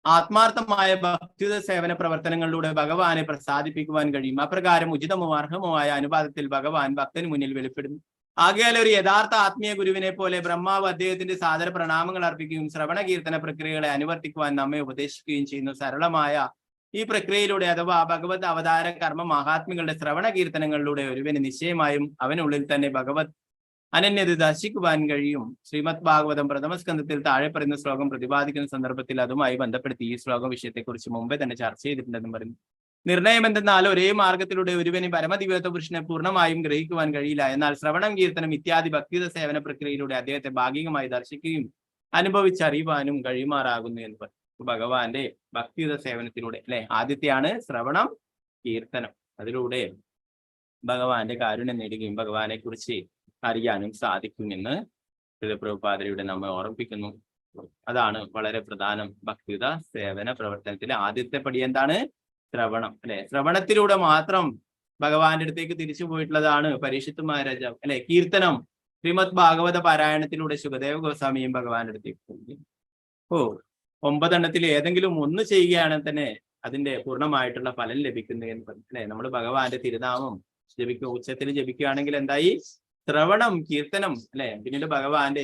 ആത്മാർത്ഥമായ ഭക്തിയുത സേവന പ്രവർത്തനങ്ങളിലൂടെ ഭഗവാനെ പ്രസാദിപ്പിക്കുവാൻ കഴിയും. അപ്രകാരം ഉചിതമോ അർഹമോ ആയ അനുപാതത്തിൽ ഭഗവാൻ ഭക്തന് മുന്നിൽ വെളിപ്പെടുന്നു. ആകയാൽ ഒരു യഥാർത്ഥ ആത്മീയ ഗുരുവിനെ പോലെ ബ്രഹ്മാവ് അദ്ദേഹത്തിന്റെ സാദര പ്രണാമങ്ങൾ അർപ്പിക്കുകയും ശ്രവണ കീർത്തന പ്രക്രിയകളെ അനുവർത്തിക്കുവാൻ നമ്മെ ഉപദേശിക്കുകയും ചെയ്യുന്നു. സരളമായ ഈ പ്രക്രിയയിലൂടെ അഥവാ ഭഗവത് അവതാര കർമ്മ മഹാത്മികളുടെ ശ്രവണ കീർത്തനങ്ങളിലൂടെ ഒരുവന് നിശ്ചയമായും അവനുള്ളിൽ തന്നെ ഭഗവത് അനന്യത ദർശിക്കുവാൻ കഴിയും. ശ്രീമദ് ഭാഗവതം പ്രഥമസ്കന്ധത്തിൽ താഴെ പറയുന്ന ശ്ലോകം പ്രതിപാദിക്കുന്ന സന്ദർഭത്തിൽ അതുമായി ബന്ധപ്പെടുത്തി ഈ ശ്ലോക വിഷയത്തെക്കുറിച്ച് മുമ്പേ തന്നെ ചർച്ച ചെയ്തിട്ടുണ്ടെന്നും പറയുന്നു. നിർണയം എന്തെന്നാൽ ഒരേ മാർഗത്തിലൂടെ ഒരുവന് പരമദിവ്യത്വ പുരുഷനെ പൂർണ്ണമായും ഗ്രഹിക്കുവാൻ കഴിയില്ല. എന്നാൽ ശ്രവണം, കീർത്തനം ഇത്യാദി ഭക്തിയുത സേവന പ്രക്രിയയിലൂടെ അദ്ദേഹത്തെ ഭാഗികമായി ദർശിക്കുകയും അനുഭവിച്ചറിയുവാനും കഴിയുമാറാകുന്നു എന്ന് പറയും. ഭഗവാന്റെ ഭക്തിയുത സേവനത്തിലൂടെ അല്ലെ? ആദ്യത്തെയാണ് ശ്രവണം, കീർത്തനം. അതിലൂടെ ഭഗവാന്റെ കാരുണ്യം നേടുകയും ഭഗവാനെ കുറിച്ച് അറിയാനും സാധിക്കുമെന്ന് പ്രഭുപാദരിയുടെ നമ്മെ ഓർമ്മിപ്പിക്കുന്നു. അതാണ് വളരെ പ്രധാനം. ഭക്തിയുത സേവന പ്രവർത്തനത്തിലെ ആദ്യത്തെ പടി എന്താണ്? ശ്രവണം അല്ലെ? ശ്രവണത്തിലൂടെ മാത്രം ഭഗവാന്റെ അടുത്തേക്ക് തിരിച്ചു പോയിട്ടുള്ളതാണ് പരീക്ഷിത്ത് മഹാരാജാവ് അല്ലെ? കീർത്തനം, ശ്രീമദ് ഭാഗവത പാരായണത്തിലൂടെ സുഖദേവ ഗോസ്വാമിയും ഭഗവാന്റെ അടുത്തേക്ക് പോയി. 9 ഏതെങ്കിലും ഒന്ന് ചെയ്യുകയാണെങ്കിൽ തന്നെ അതിന്റെ പൂർണ്ണമായിട്ടുള്ള ഫലം ലഭിക്കുന്നു എന്ന് പറഞ്ഞു അല്ലെ? നമ്മൾ ഭഗവാന്റെ തിരുനാമം ജപിക്കുക, ഉച്ചത്തിൽ ജപിക്കുകയാണെങ്കിൽ എന്തായി? ശ്രവണം, കീർത്തനം അല്ലെ? പിന്നീട് ഭഗവാന്റെ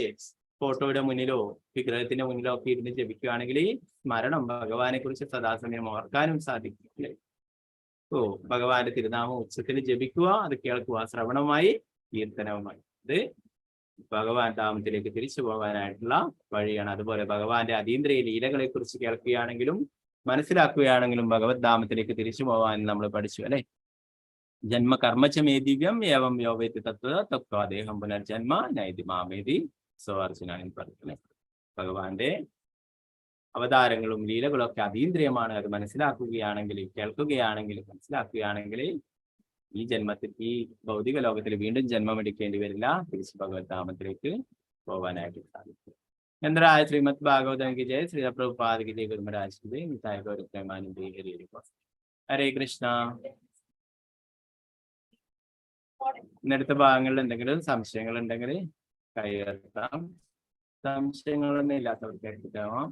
ഫോട്ടോയുടെ മുന്നിലോ വിഗ്രഹത്തിന്റെ മുന്നിലോ ഒക്കെ ഇരുന്ന് ജപിക്കുകയാണെങ്കിൽ സ്മരണം, ഭഗവാനെ കുറിച്ച് സദാസമയം ഓർക്കാനും സാധിക്കും അല്ലെ? ഭഗവാന്റെ തിരുനാമം ഉച്ചത്തിൽ ജപിക്കുക, അത് കേൾക്കുക, ശ്രവണമായി കീർത്തനവുമായി. ഇത് ഭഗവാൻ ധാമത്തിലേക്ക് തിരിച്ചു പോകാനായിട്ടുള്ള വഴിയാണ്. അതുപോലെ ഭഗവാന്റെ അതീന്ദ്രിയ ലീലകളെ കുറിച്ച് കേൾക്കുകയാണെങ്കിലും മനസ്സിലാക്കുകയാണെങ്കിലും ഭഗവത് ധാമത്തിലേക്ക് തിരിച്ചു പോകാൻ നമ്മൾ പഠിച്ചു അല്ലെ? ജന്മ കർമ്മച്ചമേ ദിവ്യം ഏവം യോവേത്തി തത്വാദേഹം പുനർജന്മ നൈതി മാമേതി സ്വാർജുന എന്ന് പറഞ്ഞു. ഭഗവാന്റെ അവതാരങ്ങളും ലീലകളും ഒക്കെ അതീന്ദ്രിയമാണ്. അത് മനസ്സിലാക്കുകയാണെങ്കിൽ, കേൾക്കുകയാണെങ്കിൽ, മനസ്സിലാക്കുകയാണെങ്കിൽ ഈ ജന്മത്തിൽ, ഈ ഭൗതിക ലോകത്തിൽ വീണ്ടും ജന്മം എടുക്കേണ്ടി വരില്ല. തിരിച്ച് ഭഗവത് ധാമത്തിലേക്ക് പോകാനായിട്ട് സാധിക്കും. എന്തായ ശ്രീമദ് ഭാഗവതം കി ജയ, ശ്രീ പ്രഭുപാദ കി ജയ, ഗുരുമരാജ് കി ജയ, നിതായ ഗൗരവമാനന്ദേ ഹരി ഹരി. ഹരേ കൃഷ്ണ. ഇന്നടുത്ത ഭാഗങ്ങളിൽ എന്തെങ്കിലും സംശയങ്ങൾ ഉണ്ടെങ്കിൽ കൈയർത്താം. സംശയങ്ങളൊന്നും ഇല്ലാത്തവർക്ക് എടുത്തിട്ടാവാം.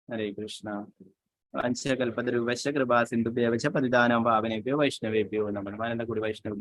ഹരേ കൃഷ്ണ. വംശകൽപതരുവശ കൃപാ സിന്ധുഭ്യവച പതിദാനം പാവനേഭ്യോ വൈഷ്ണവേഭ്യോ നമോ. ആനന്ദകുടി വൈഷ്ണവ